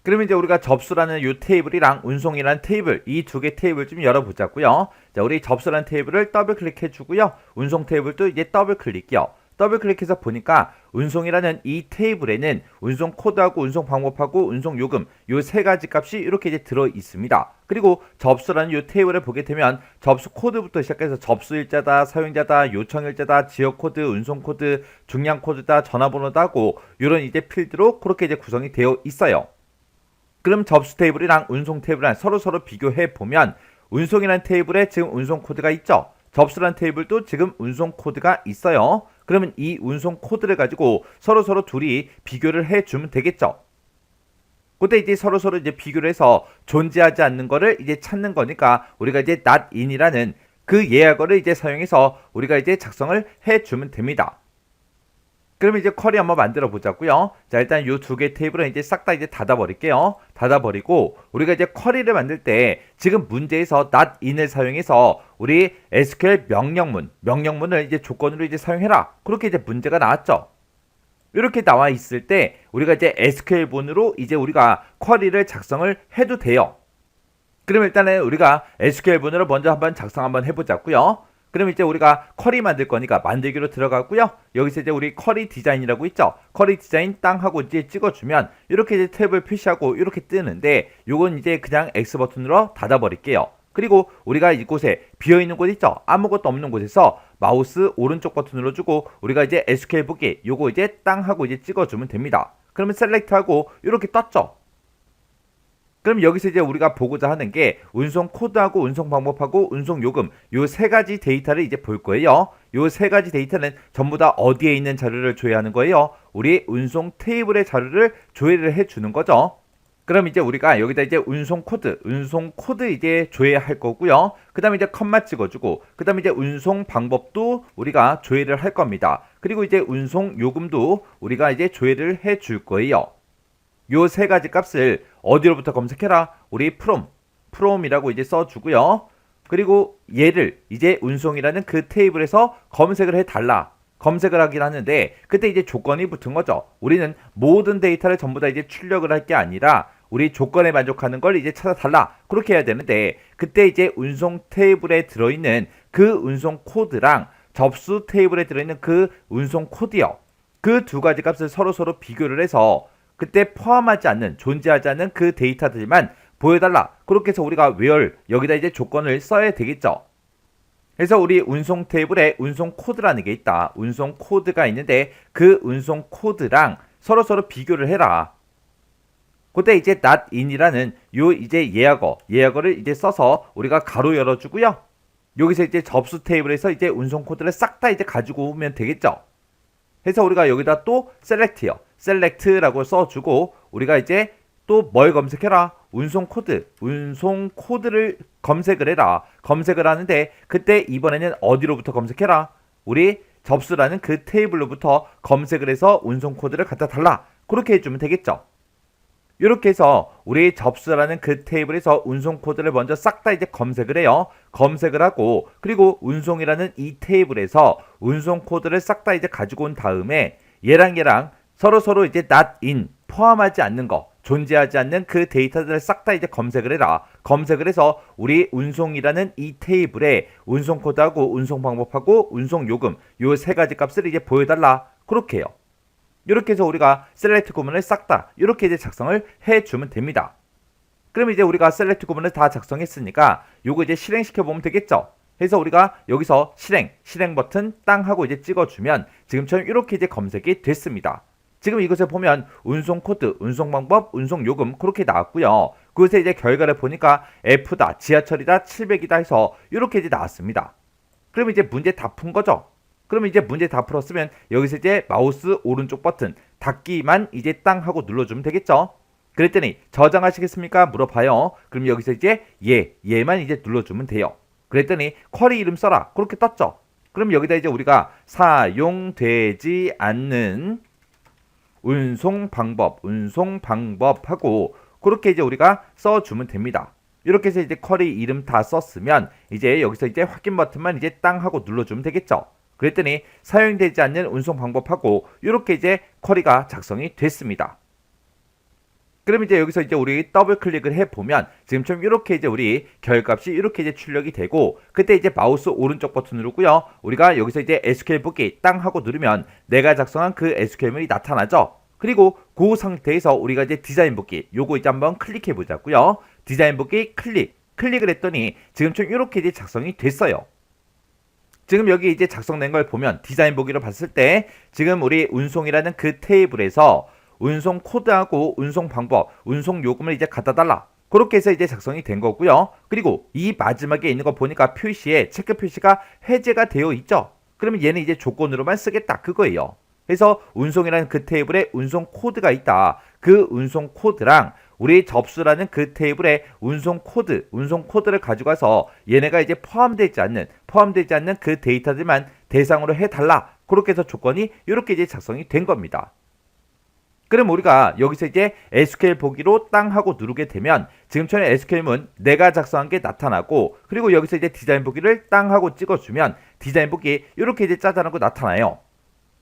그러면 이제 우리가 접수라는 요 테이블이랑 운송이라는 테이블 이 두 개 테이블 좀 열어보자고요. 자, 우리 접수라는 테이블을 더블 클릭해 주고요. 운송 테이블도 이제 더블 클릭이요. 더블 클릭해서 보니까 운송이라는 이 테이블에는 운송 코드하고 운송 방법하고 운송 요금 요 세 가지 값이 이렇게 이제 들어 있습니다. 그리고 접수라는 요 테이블을 보게 되면 접수 코드부터 시작해서 접수일자다, 사용자다, 요청일자다, 지역 코드, 운송 코드, 중량 코드다, 전화번호다 하고 이런 이제 필드로 그렇게 이제 구성이 되어 있어요. 그럼 접수 테이블이랑 운송 테이블이랑 서로 비교해 보면 운송이라는 테이블에 지금 운송 코드가 있죠. 접수라는 테이블도 지금 운송 코드가 있어요. 그러면 이 운송 코드를 가지고 서로 둘이 비교를 해주면 되겠죠. 그때 이제 서로 이제 비교를 해서 존재하지 않는 거를 이제 찾는 거니까 우리가 이제 .in이라는 그 예약어를 이제 사용해서 우리가 이제 작성을 해주면 됩니다. 그러면 이제 쿼리 한번 만들어 보자고요. 자, 일단 요 두 개 테이블은 이제 싹 다 이제 닫아버릴게요. 닫아버리고 우리가 이제 쿼리를 만들 때 지금 문제에서 .in을 사용해서 우리 SQL 명령문을 이제 조건으로 이제 사용해라. 그렇게 이제 문제가 나왔죠. 이렇게 나와 있을 때 우리가 이제 SQL본으로 이제 우리가 쿼리를 작성을 해도 돼요. 그럼 일단은 우리가 SQL본으로 먼저 한번 작성 한번 해보자고요. 그럼 이제 우리가 쿼리 만들 거니까 만들기로 들어가고요. 여기서 이제 우리 쿼리 디자인이라고 있죠. 쿼리 디자인 땅 하고 이제 찍어주면 이렇게 이제 탭을 표시하고 이렇게 뜨는데 요건 이제 그냥 X 버튼으로 닫아버릴게요. 그리고 우리가 이곳에 비어있는 곳 있죠. 아무것도 없는 곳에서 마우스 오른쪽 버튼 눌러주고 우리가 이제 SQL 보기 요거 이제 땅 하고 이제 찍어주면 됩니다. 그러면 셀렉트 하고 이렇게 떴죠. 그럼 여기서 이제 우리가 보고자 하는 게 운송 코드하고 운송 방법하고 운송 요금 요 세 가지 데이터를 이제 볼 거예요. 요 세 가지 데이터는 전부 다 어디에 있는 자료를 조회하는 거예요? 우리 운송 테이블의 자료를 조회를 해 주는 거죠. 그럼 이제 우리가 여기다 이제 운송 코드 이제 조회할 거고요. 그 다음에 이제 컴마 찍어주고, 그 다음에 이제 운송 방법도 우리가 조회를 할 겁니다. 그리고 이제 운송 요금도 우리가 이제 조회를 해 줄 거예요. 요 세 가지 값을 어디로부터 검색해라? 우리 from이라고 이제 써주고요. 그리고 얘를 이제 운송이라는 그 테이블에서 검색을 해달라. 검색을 하긴 하는데 그때 이제 조건이 붙은 거죠. 우리는 모든 데이터를 전부 다 이제 출력을 할 게 아니라 우리 조건에 만족하는 걸 이제 찾아달라. 그렇게 해야 되는데 그때 이제 운송 테이블에 들어있는 그 운송 코드랑 접수 테이블에 들어있는 그 운송 코드요. 그 두 가지 값을 서로 비교를 해서 그때 포함하지 않는 존재하지 않는 그 데이터들만 보여달라. 그렇게 해서 우리가 where 여기다 이제 조건을 써야 되겠죠. 그래서 우리 운송 테이블에 운송 코드라는 게 있다. 운송 코드가 있는데 그 운송 코드랑 서로 비교를 해라. 그때 이제 not in이라는 요 이제 예약어를 이제 써서 우리가 가로 열어주고요. 여기서 이제 접수 테이블에서 이제 운송 코드를 싹 다 이제 가지고 오면 되겠죠. 해서 우리가 여기다 또 select요. select라고 써주고 우리가 이제 또 뭘 검색해라? 운송 코드를 검색을 해라. 검색을 하는데 그때 이번에는 어디로부터 검색해라? 우리 접수라는 그 테이블로부터 검색을 해서 운송 코드를 갖다 달라. 그렇게 해주면 되겠죠. 이렇게 해서 우리 접수라는 그 테이블에서 운송 코드를 먼저 싹 다 이제 검색을 해요. 검색을 하고 그리고 운송이라는 이 테이블에서 운송 코드를 싹 다 이제 가지고 온 다음에 얘랑 서로 이제 not in 포함하지 않는 거 존재하지 않는 그 데이터들을 싹 다 이제 검색을 해라. 검색을 해서 우리 운송이라는 이 테이블에 운송 코드하고 운송 방법하고 운송 요금 요 세 가지 값을 이제 보여달라. 그렇게 해요. 이렇게 해서 우리가 셀렉트 구문을 싹 다 이렇게 이제 작성을 해주면 됩니다. 그럼 이제 우리가 셀렉트 구문을 다 작성했으니까 요거 이제 실행시켜 보면 되겠죠. 그래서 우리가 여기서 실행 버튼 땅 하고 이제 찍어주면 지금처럼 이렇게 이제 검색이 됐습니다. 지금 이것을 보면 운송 코드, 운송 방법, 운송 요금 그렇게 나왔고요. 그것에 이제 결과를 보니까 F다, 지하철이다, 700이다 해서 이렇게 이제 나왔습니다. 그럼 이제 문제 다 푼 거죠. 그럼 이제 문제 다 풀었으면 여기서 이제 마우스 오른쪽 버튼 닫기만 이제 땅 하고 눌러주면 되겠죠. 그랬더니 저장하시겠습니까? 물어봐요. 그럼 여기서 이제 얘만 이제 눌러주면 돼요. 그랬더니 쿼리 이름 써라. 그렇게 떴죠. 그럼 여기다 이제 우리가 사용되지 않는 운송 방법 하고 그렇게 이제 우리가 써주면 됩니다. 이렇게 해서 이제 쿼리 이름 다 썼으면 이제 여기서 이제 확인 버튼만 이제 땅 하고 눌러주면 되겠죠. 그랬더니 사용되지 않는 운송 방법하고 이렇게 이제 쿼리가 작성이 됐습니다. 그럼 이제 여기서 이제 우리 더블 클릭을 해보면 지금처럼 이렇게 이제 우리 결값이 이렇게 이제 출력이 되고 그때 이제 마우스 오른쪽 버튼 누르고요. 우리가 여기서 이제 SQL 보기 땅 하고 누르면 내가 작성한 그 SQL문이 나타나죠. 그리고 그 상태에서 우리가 이제 디자인 보기 요거 이제 한번 클릭해 보자고요. 디자인 보기 클릭을 했더니 지금처럼 이렇게 이제 작성이 됐어요. 지금 여기 이제 작성된 걸 보면 디자인 보기로 봤을 때 지금 우리 운송이라는 그 테이블에서 운송 코드하고 운송 방법, 운송 요금을 이제 갖다 달라. 그렇게 해서 이제 작성이 된 거고요. 그리고 이 마지막에 있는 거 보니까 표시에 체크 표시가 해제가 되어 있죠. 그러면 얘는 이제 조건으로만 쓰겠다 그거예요. 그래서 운송이라는 그 테이블에 운송 코드가 있다. 그 운송 코드랑 우리 접수라는 그 테이블에 운송 코드를 가지고 와서 얘네가 이제 포함되지 않는 그 데이터들만 대상으로 해달라. 그렇게 해서 조건이 이렇게 이제 작성이 된 겁니다. 그럼 우리가 여기서 이제 SQL 보기로 땅 하고 누르게 되면 지금처럼 SQL문 내가 작성한 게 나타나고 그리고 여기서 이제 디자인 보기를 땅 하고 찍어주면 디자인 보기 이렇게 이제 짜잘하고 나타나요.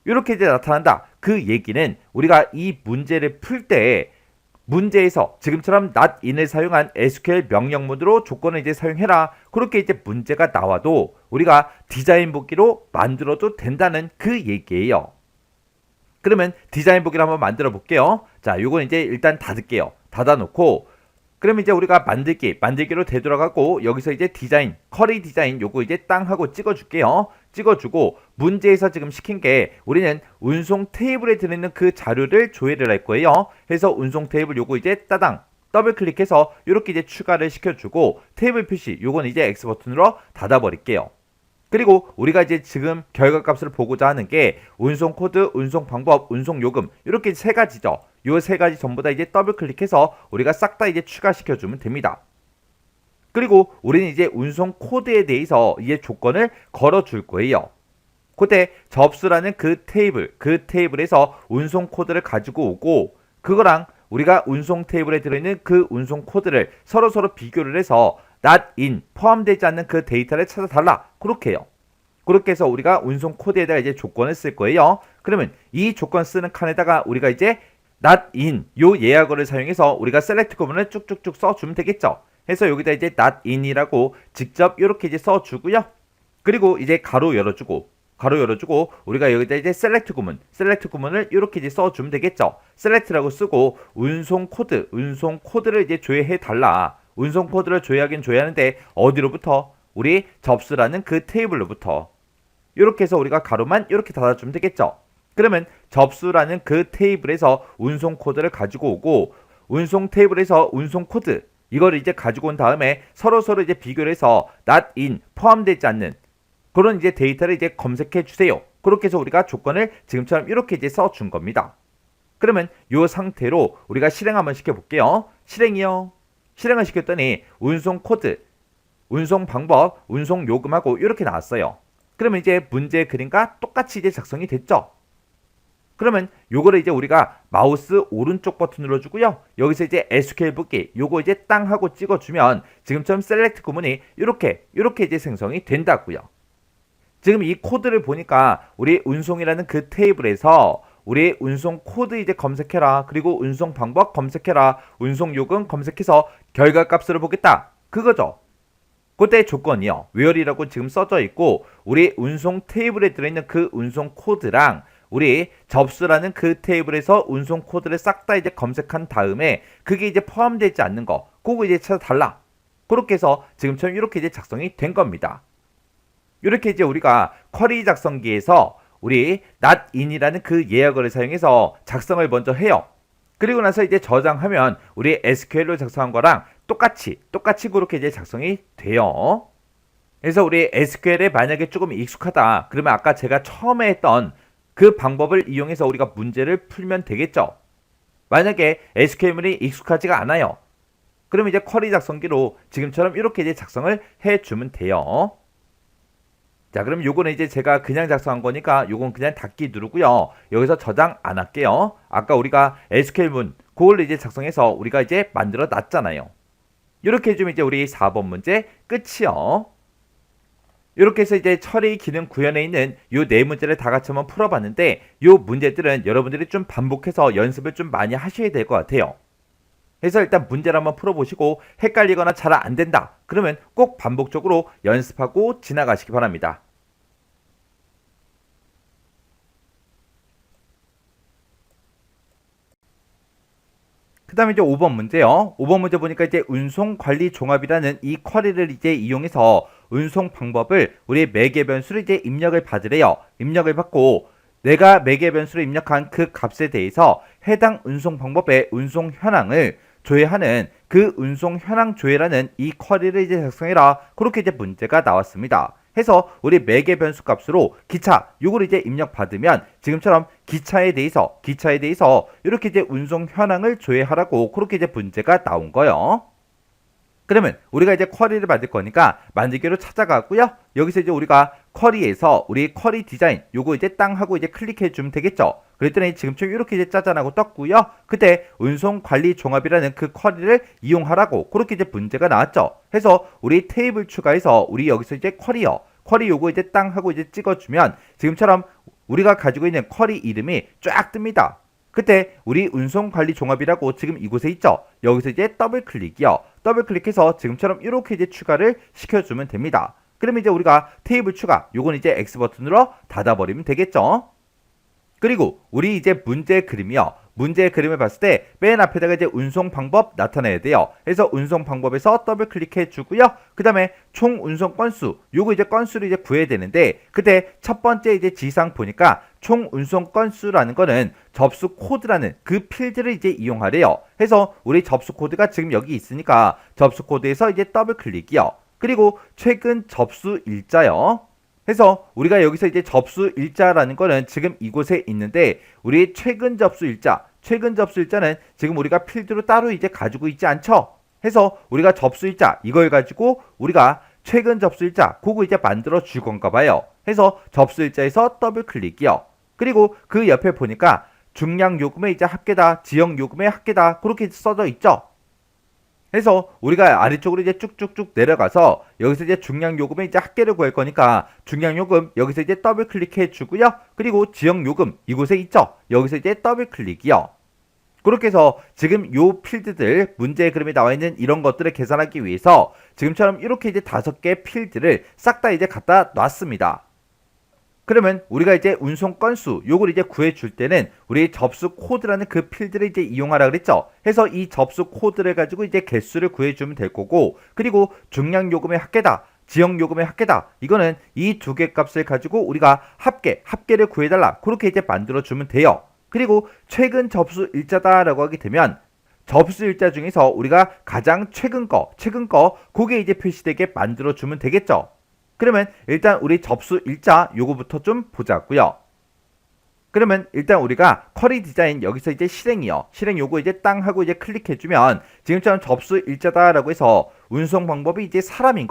이렇게 이제 나타난다. 그 얘기는 우리가 이 문제를 풀 때 문제에서 지금처럼 not in을 사용한 SQL 명령 모드로 조건을 이제 사용해라. 그렇게 이제 문제가 나와도 우리가 디자인 보기로 만들어도 된다는 그 얘기예요. 그러면 디자인 보기를 한번 만들어 볼게요. 자, 요건 이제 일단 닫을게요. 닫아놓고 그럼 이제 우리가 만들기로 되돌아가고 여기서 이제 디자인, 쿼리 디자인 요거 이제 땅 하고 찍어줄게요. 찍어주고 문제에서 지금 시킨 게 우리는 운송 테이블에 들어있는 그 자료를 조회를 할 거예요. 해서 운송 테이블 요거 이제 따당 더블 클릭해서 이렇게 이제 추가를 시켜주고 테이블 표시 요건 이제 X 버튼으로 닫아버릴게요. 그리고 우리가 이제 지금 결과값을 보고자 하는 게 운송 코드, 운송 방법, 운송 요금 이렇게 세 가지죠. 요 세 가지 전부 다 이제 더블 클릭해서 우리가 싹 다 이제 추가시켜주면 됩니다. 그리고 우리는 이제 운송 코드에 대해서 이제 조건을 걸어줄 거예요. 그때 접수라는 그 테이블에서 운송 코드를 가지고 오고 그거랑 우리가 운송 테이블에 들어있는 그 운송 코드를 서로 비교를 해서 not in 포함되지 않는 그 데이터를 찾아달라. 그렇게 해요. 그렇게 해서 우리가 운송 코드에다가 이제 조건을 쓸 거예요. 그러면 이 조건 쓰는 칸에다가 우리가 이제 not in 요 예약어를 사용해서 우리가 select 구문을 쭉쭉쭉 써주면 되겠죠. 해서 여기다 이제 not in이라고 직접 이렇게 이제 써주고요. 그리고 이제 가로 열어주고 우리가 여기다 이제 select 구문을 이렇게 이제 써주면 되겠죠. select라고 쓰고 운송 코드를 이제 조회해 달라. 운송 코드를 조회하긴 조회하는데 어디로부터 우리 접수라는 그 테이블로부터 이렇게 해서 우리가 가로만 이렇게 닫아주면 되겠죠. 그러면 접수라는 그 테이블에서 운송 코드를 가지고 오고 운송 테이블에서 운송 코드 이거를 이제 가지고 온 다음에 서로 이제 비교를 해서 not in 포함되지 않는 그런 이제 데이터를 이제 검색해 주세요. 그렇게 해서 우리가 조건을 지금처럼 이렇게 이제 써준 겁니다. 그러면 이 상태로 우리가 실행 한번 시켜볼게요. 실행이요. 실행을 시켰더니 운송 코드, 운송 방법, 운송 요금하고 이렇게 나왔어요. 그러면 이제 문제 그림과 똑같이 이제 작성이 됐죠. 그러면 요거를 이제 우리가 마우스 오른쪽 버튼 눌러주고요. 여기서 이제 SQL 붙기 요거 이제 땅 하고 찍어주면 지금처럼 셀렉트 구문이 이렇게 이제 생성이 된다고요. 지금 이 코드를 보니까 우리 운송이라는 그 테이블에서 우리 운송 코드 이제 검색해라. 그리고 운송 방법 검색해라. 운송 요금 검색해서 결과 값으로 보겠다. 그거죠. 그때 조건이요. where이라고 지금 써져 있고 우리 운송 테이블에 들어있는 그 운송 코드랑 우리 접수라는 그 테이블에서 운송 코드를 싹 다 이제 검색한 다음에 그게 이제 포함되지 않는 거 그거 이제 찾아달라. 그렇게 해서 지금처럼 이렇게 이제 작성이 된 겁니다. 이렇게 이제 우리가 쿼리 작성기에서 우리 not in이라는 그 예약어를 사용해서 작성을 먼저 해요. 그리고 나서 이제 저장하면 우리 SQL로 작성한 거랑 똑같이 그렇게 이제 작성이 돼요. 그래서 우리 SQL에 만약에 조금 익숙하다 그러면 아까 제가 처음에 했던 그 방법을 이용해서 우리가 문제를 풀면 되겠죠. 만약에 SQL이 익숙하지가 않아요. 그러면 이제 쿼리 작성기로 지금처럼 이렇게 이제 작성을 해주면 돼요. 자, 그럼 요거는 이제 제가 그냥 작성한 거니까 요건 그냥 닫기 누르고요. 여기서 저장 안 할게요. 아까 우리가 SQL문 그걸로 이제 작성해서 우리가 이제 만들어 놨잖아요. 이렇게 해주면 이제 우리 4번 문제 끝이요. 이렇게 해서 이제 처리 기능 구현에 있는 요 네 문제를 다 같이 한번 풀어봤는데 요 문제들은 여러분들이 좀 반복해서 연습을 좀 많이 하셔야 될 것 같아요. 그래서 일단 문제를 한번 풀어보시고 헷갈리거나 잘 안 된다. 그러면 꼭 반복적으로 연습하고 지나가시기 바랍니다. 그 다음에 이제 5번 문제요. 5번 문제 보니까 이제 운송관리 종합이라는 이 쿼리를 이제 이용해서 운송 방법을 우리 매개 변수를 이제 입력을 받으래요. 입력을 받고 내가 매개 변수로 입력한 그 값에 대해서 해당 운송 방법의 운송 현황을 조회하는 그 운송 현황 조회라는 이 쿼리를 이제 작성해라. 그렇게 이제 문제가 나왔습니다. 해서 우리 매개 변수 값으로 기차 요걸 이제 입력 받으면 지금처럼 기차에 대해서 이렇게 이제 운송 현황을 조회하라고 그렇게 이제 문제가 나온 거예요. 그러면 우리가 이제 쿼리를 만들 거니까 만들기로 찾아가고요. 여기서 이제 우리가 쿼리에서 우리 쿼리 디자인 요거 이제 땅 하고 이제 클릭해 주면 되겠죠. 그랬더니 지금처럼 이렇게 이제 짜잔하고 떴고요. 그때 운송 관리 종합이라는 그 쿼리를 이용하라고 그렇게 이제 문제가 나왔죠. 해서 우리 테이블 추가해서 우리 여기서 이제 쿼리 요거 이제 땅 하고 이제 찍어주면 지금처럼 우리가 가지고 있는 쿼리 이름이 쫙 뜹니다. 그때 우리 운송 관리 종합이라고 지금 이곳에 있죠. 여기서 이제 더블 클릭이요. 더블 클릭해서 지금처럼 이렇게 이제 추가를 시켜주면 됩니다. 그러면 이제 우리가 테이블 추가 요건 이제 X 버튼으로 닫아버리면 되겠죠. 그리고 우리 이제 문제 그림이요. 문제 그림을 봤을 때 맨 앞에다가 이제 운송 방법 나타내야 돼요. 그래서 운송 방법에서 더블 클릭해 주고요. 그 다음에 총 운송 건수 요거 이제 건수를 이제 구해야 되는데 그때 첫 번째 이제 지상 보니까 총 운송 건수라는 거는 접수 코드라는 그 필드를 이제 이용하래요. 해서 우리 접수 코드가 지금 여기 있으니까 접수 코드에서 이제 더블 클릭이요. 그리고 최근 접수 일자요. 해서 우리가 여기서 이제 접수 일자라는 거는 지금 이곳에 있는데 우리 최근 접수 일자는 지금 우리가 필드로 따로 이제 가지고 있지 않죠. 해서 우리가 접수 일자 이걸 가지고 우리가 최근 접수 일자 그거 이제 만들어 줄 건가 봐요. 해서 접수 일자에서 더블 클릭이요. 그리고 그 옆에 보니까 중량 요금의 이제 합계다, 지역 요금의 합계다 그렇게 써져 있죠. 그래서 우리가 아래쪽으로 이제 쭉쭉쭉 내려가서 여기서 이제 중량 요금의 이제 합계를 구할 거니까 중량 요금 여기서 이제 더블 클릭해 주고요. 그리고 지역 요금 이곳에 있죠. 여기서 이제 더블 클릭이요. 그렇게 해서 지금 요 필드들 문제 그림에 나와 있는 이런 것들을 계산하기 위해서 지금처럼 이렇게 이제 5개 필드를 싹 다 이제 갖다 놨습니다. 그러면 우리가 이제 운송 건수 요걸 이제 구해 줄 때는 우리 접수 코드라는 그 필드를 이제 이용하라 그랬죠. 해서 이 접수 코드를 가지고 이제 개수를 구해 주면 될 거고 그리고 중량 요금의 합계다 지역요금의 합계다. 이거는 이 두 개 값을 가지고 우리가 합계를 구해달라. 그렇게 이제 만들어주면 돼요. 그리고 최근 접수일자다라고 하게 되면 접수일자 중에서 우리가 가장 최근 거, 그게 이제 표시되게 만들어주면 되겠죠. 그러면 일단 우리 접수일자 요거부터 좀 보자고요. 그러면 일단 우리가 쿼리 디자인 여기서 이제 실행 요거 이제 땅 하고 이제 클릭해주면 지금처럼 접수일자다라고 해서 운송 방법이 이제 사람인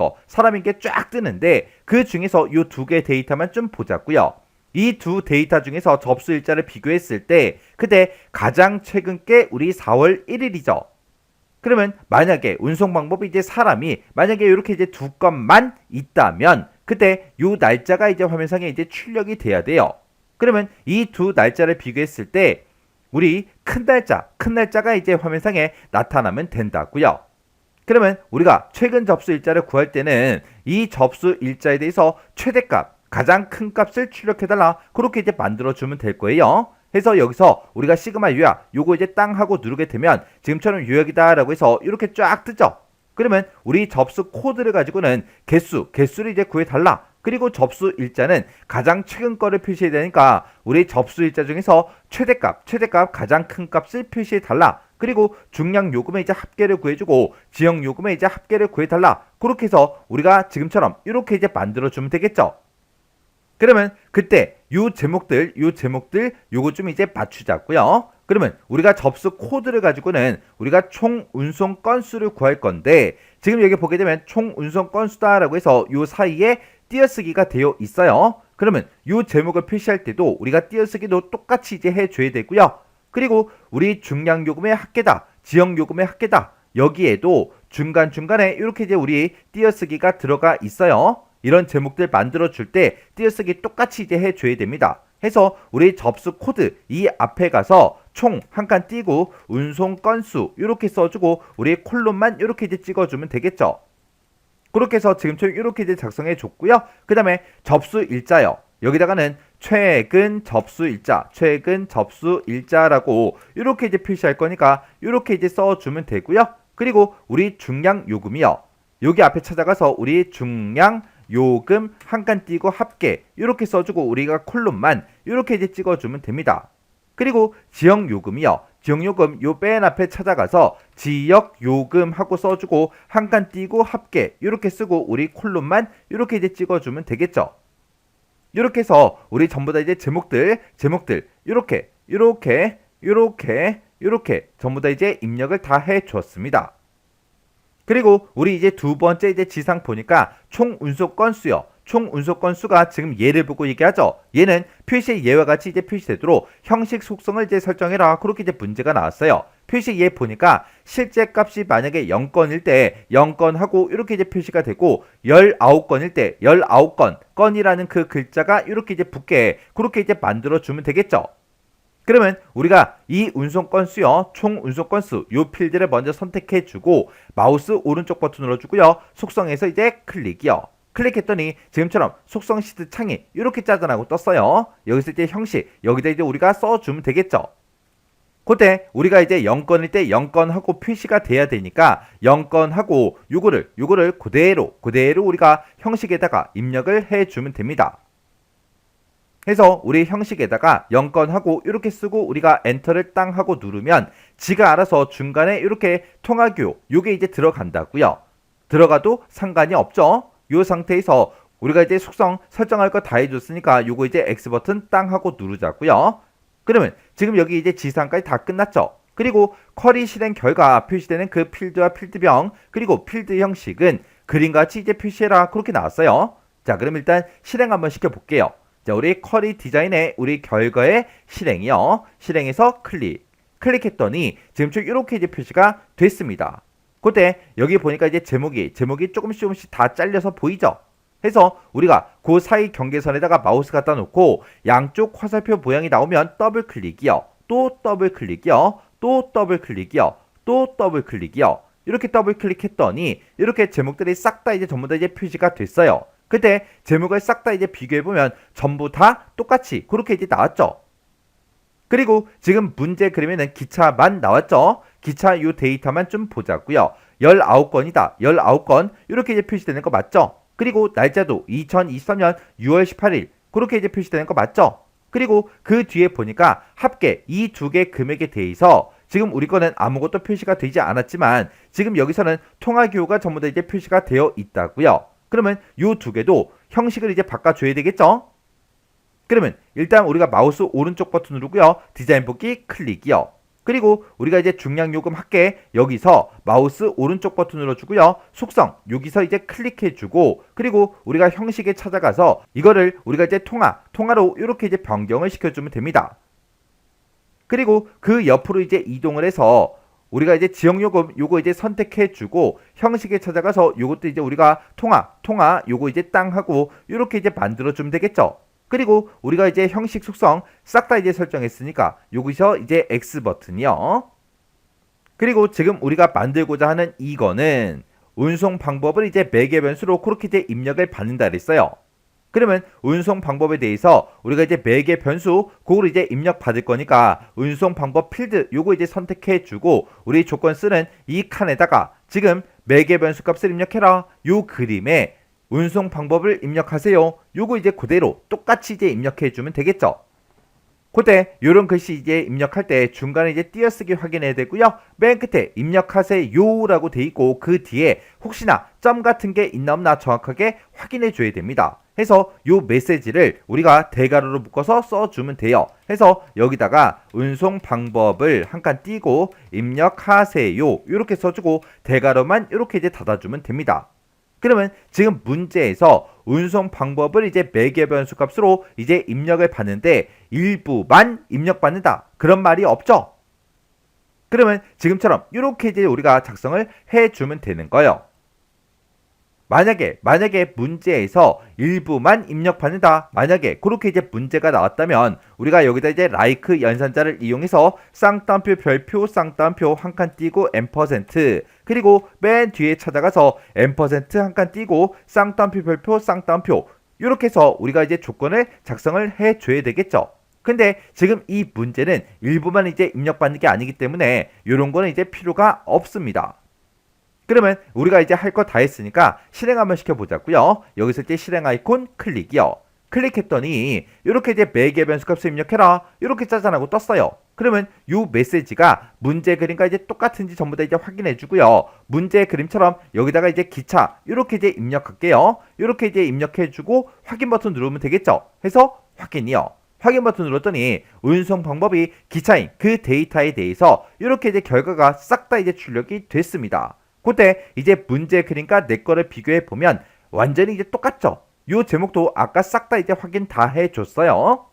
게 쫙 뜨는데 그 중에서 요 두 개 데이터만 좀 보자고요. 이 두 데이터 중에서 접수일자를 비교했을 때 그때 가장 최근 게 우리 4월 1일이죠. 그러면 만약에 운송 방법이 이제 사람이 만약에 이렇게 이제 두 건만 있다면 그때 요 날짜가 이제 화면상에 이제 출력이 돼야 돼요. 그러면 이 두 날짜를 비교했을 때 우리 큰 날짜가 이제 화면상에 나타나면 된다고요. 그러면 우리가 최근 접수일자를 구할 때는 이 접수일자에 대해서 최대값, 가장 큰 값을 출력해달라. 그렇게 이제 만들어주면 될 거예요. 해서 여기서 우리가 시그마 요약 요거 이제 땅 하고 누르게 되면 지금처럼 요약이다 라고 해서 이렇게 쫙 뜨죠. 그러면 우리 접수 코드를 가지고는 개수를 이제 구해달라. 그리고 접수일자는 가장 최근 거를 표시해야 되니까 우리 접수일자 중에서 최대값 가장 큰 값을 표시해달라. 그리고 중량 요금의 이제 합계를 구해주고 지역 요금의 이제 합계를 구해달라. 그렇게 해서 우리가 지금처럼 이렇게 이제 만들어주면 되겠죠. 그러면 그때 요 제목들 요거 좀 이제 맞추자고요. 그러면 우리가 접수 코드를 가지고는 우리가 총 운송 건수를 구할 건데 지금 여기 보게 되면 총 운송 건수다라고 해서 요 사이에 띄어쓰기가 되어 있어요. 그러면 요 제목을 표시할 때도 우리가 띄어쓰기도 똑같이 이제 해줘야 되고요. 그리고 우리 중량 요금의 합계다, 지역 요금의 합계다. 여기에도 중간중간에 이렇게 이제 우리 띄어쓰기가 들어가 있어요. 이런 제목들 만들어 줄 때 띄어쓰기 똑같이 이제 해줘야 됩니다. 해서 우리 접수 코드 이 앞에 가서 총 한 칸 띄고 운송 건수 이렇게 써주고 우리 콜론만 이렇게 이제 찍어주면 되겠죠. 그렇게 해서 지금처럼 이렇게 이제 작성해 줬고요. 그 다음에 접수 일자요. 여기다가는 최근 접수 일자라고 이렇게 이제 표시할 거니까 이렇게 이제 써주면 되고요. 그리고 우리 중량 요금이요. 여기 앞에 찾아가서 우리 중량 요금 한 칸 띄고 합계 이렇게 써주고 우리가 콜론만 이렇게 이제 찍어주면 됩니다. 그리고 지역 요금이요. 지역 요금 요 맨 앞에 찾아가서 지역 요금 하고 써주고 한 칸 띄고 합계 이렇게 쓰고 우리 콜론만 이렇게 이제 찍어주면 되겠죠. 이렇게 해서 우리 전부 다 이제 제목들 이렇게 전부 다 이제 입력을 다 해줬습니다. 그리고 우리 이제 두 번째 이제 지상 보니까 총 운송 건수요. 총 운송 건수가 지금 얘를 보고 얘기하죠. 얘는 표시의 예와 같이 이제 표시되도록 형식 속성을 이제 설정해라. 그렇게 이제 문제가 나왔어요. 표시 예 보니까 실제 값이 만약에 0건일 때 0건 하고 이렇게 이제 표시가 되고 19건일 때 19건이라는 그 글자가 이렇게 이제 붙게 그렇게 이제 만들어 주면 되겠죠. 그러면 우리가 이 운송 건수요, 총 운송 건수 요 필드를 먼저 선택해 주고 마우스 오른쪽 버튼 눌러주고요. 속성에서 이제 클릭이요. 클릭했더니 지금처럼 속성 시트 창이 이렇게 짜잔하고 떴어요. 여기서 이제 형식 여기다 이제 우리가 써주면 되겠죠. 그때 우리가 이제 0건일 때 0건 하고 표시가 돼야 되니까 0건 하고 요거를 그대로 우리가 형식에다가 입력을 해주면 됩니다. 해서 우리 형식에다가 0건 하고 이렇게 쓰고 우리가 엔터를 땅 하고 누르면 지가 알아서 중간에 이렇게 통화교 요게 이제 들어간다고요. 들어가도 상관이 없죠. 요 상태에서 우리가 이제 속성 설정할 거 다 해줬으니까 요거 이제 X 버튼 땅 하고 누르자고요. 그러면 지금 여기 이제 지상까지 다 끝났죠. 그리고 쿼리 실행 결과 표시되는 그 필드와 필드명 그리고 필드 형식은 그림같이 이제 표시해라 그렇게 나왔어요. 자, 그럼 일단 실행 한번 시켜볼게요. 자, 우리 쿼리 디자인의 우리 결과의 실행이요. 실행해서 클릭했더니 지금처럼 이렇게 이제 표시가 됐습니다. 그때 여기 보니까 이제 제목이 조금씩 다 잘려서 보이죠? 해서 우리가 그 사이 경계선에다가 마우스 갖다 놓고 양쪽 화살표 모양이 나오면 더블 클릭이요. 또 더블 클릭이요. 또 더블 클릭이요. 또 더블 클릭이요. 이렇게 더블 클릭했더니 이렇게 제목들이 싹 다 이제 전부 다 이제 표시가 됐어요. 그때 제목을 싹 다 이제 비교해보면 전부 다 똑같이 그렇게 이제 나왔죠. 그리고 지금 문제 그림에는 기차만 나왔죠. 기차 요 데이터만 좀 보자고요. 19건이다. 19건 이렇게 이제 표시되는 거 맞죠? 그리고 날짜도 2023년 6월 18일 그렇게 이제 표시되는 거 맞죠? 그리고 그 뒤에 보니까 합계 이 두 개 금액에 대해서 지금 우리 거는 아무것도 표시가 되지 않았지만 지금 여기서는 통화기호가 전부 다 이제 표시가 되어 있다고요. 그러면 이 두 개도 형식을 이제 바꿔줘야 되겠죠? 그러면 일단 우리가 마우스 오른쪽 버튼 누르고요. 디자인 뽑기 클릭이요. 그리고 우리가 이제 중량 요금 합계 여기서 마우스 오른쪽 버튼 눌러주고요. 속성 여기서 이제 클릭해주고 그리고 우리가 형식에 찾아가서 이거를 우리가 이제 통화로 이렇게 이제 변경을 시켜주면 됩니다. 그리고 그 옆으로 이제 이동을 해서 우리가 이제 지역요금 요거 이제 선택해주고 형식에 찾아가서 요것도 이제 우리가 통화 요거 이제 땅 하고 이렇게 이제 만들어주면 되겠죠. 그리고 우리가 이제 형식 속성 싹 다 이제 설정했으니까 여기서 이제 X 버튼이요. 그리고 지금 우리가 만들고자 하는 이거는 운송 방법을 이제 매개 변수로 그렇게 이제 입력을 받는다 그랬어요. 그러면 운송 방법에 대해서 우리가 이제 매개 변수 그걸 이제 입력 받을 거니까 운송 방법 필드 요거 이제 선택해 주고 우리 조건 쓰는 이 칸에다가 지금 매개 변수 값을 입력해라 요 그림에 운송 방법을 입력하세요. 요거 이제 그대로 똑같이 이제 입력해 주면 되겠죠. 그때 요런 글씨 이제 입력할 때 중간에 이제 띄어쓰기 확인해야 되고요. 맨 끝에 입력하세요라고 돼 있고 그 뒤에 혹시나 점 같은 게 있나 없나 정확하게 확인해 줘야 됩니다. 해서 요 메시지를 우리가 대괄호로 묶어서 써주면 돼요. 해서 여기다가 운송 방법을 한 칸 띄고 입력하세요 이렇게 써주고 대괄호만 이렇게 이제 닫아주면 됩니다. 그러면 지금 문제에서 운송 방법을 이제 매개 변수 값으로 이제 입력을 받는데 일부만 입력받는다. 그런 말이 없죠? 그러면 지금처럼 이렇게 이제 우리가 작성을 해주면 되는 거예요. 만약에 문제에서 일부만 입력받는다. 만약에 그렇게 이제 문제가 나왔다면 우리가 여기다 이제 라이크 연산자를 이용해서 쌍따옴표 별표 쌍따옴표 한 칸 띄고 M% 그리고 맨 뒤에 찾아가서 M% 한 칸 띄고 쌍따옴표 별표 쌍따옴표 이렇게 해서 우리가 이제 조건을 작성을 해줘야 되겠죠. 근데 지금 이 문제는 일부만 이제 입력받는 게 아니기 때문에 이런 거는 이제 필요가 없습니다. 그러면 우리가 이제 할 거 다 했으니까 실행 한번 시켜보자고요. 여기서 이제 실행 아이콘 클릭이요. 클릭했더니 이렇게 이제 매개 변수 값을 입력해라 이렇게 짜잔하고 떴어요. 그러면 이 메시지가 문제 그림과 이제 똑같은지 전부 다 이제 확인해 주고요. 문제 그림처럼 여기다가 이제 기차 이렇게 이제 입력할게요. 이렇게 이제 입력해 주고 확인 버튼 누르면 되겠죠. 해서 확인이요. 확인 버튼 눌렀더니 운송 방법이 기차인 그 데이터에 대해서 이렇게 이제 결과가 싹 다 이제 출력이 됐습니다. 그때 이제 문제 그림과 내 거를 비교해 보면 완전히 이제 똑같죠. 요 제목도 아까 싹 다 이제 확인 다 해줬어요.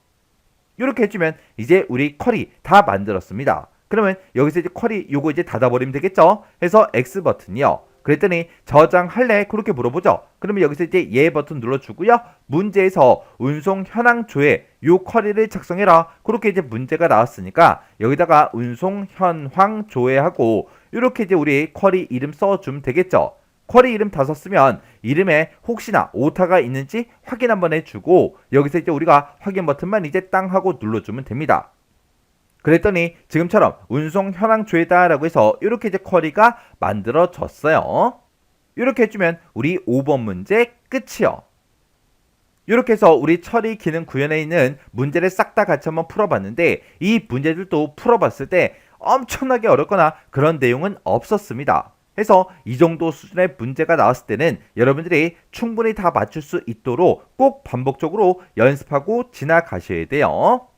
이렇게 해주면 이제 우리 쿼리 다 만들었습니다. 그러면 여기서 이제 쿼리 요거 이제 닫아버리면 되겠죠. 해서 X 버튼이요. 그랬더니 저장할래? 그렇게 물어보죠. 그러면 여기서 이제 예 버튼 눌러주고요. 문제에서 운송 현황 조회 요 쿼리를 작성해라. 그렇게 이제 문제가 나왔으니까 여기다가 운송 현황 조회하고 이렇게 이제 우리 쿼리 이름 써주면 되겠죠. 쿼리 이름 다 썼으면 이름에 혹시나 오타가 있는지 확인 한번 해주고 여기서 이제 우리가 확인 버튼만 이제 땅 하고 눌러주면 됩니다. 그랬더니 지금처럼 운송 현황 조회다라고 해서 이렇게 이제 쿼리가 만들어졌어요. 이렇게 해주면 우리 5번 문제 끝이요. 이렇게 해서 우리 처리 기능 구현에 있는 문제를 싹 다 같이 한번 풀어봤는데 이 문제들도 풀어봤을 때 엄청나게 어렵거나 그런 내용은 없었습니다. 해서 이 정도 수준의 문제가 나왔을 때는 여러분들이 충분히 다 맞출 수 있도록 꼭 반복적으로 연습하고 지나가셔야 돼요.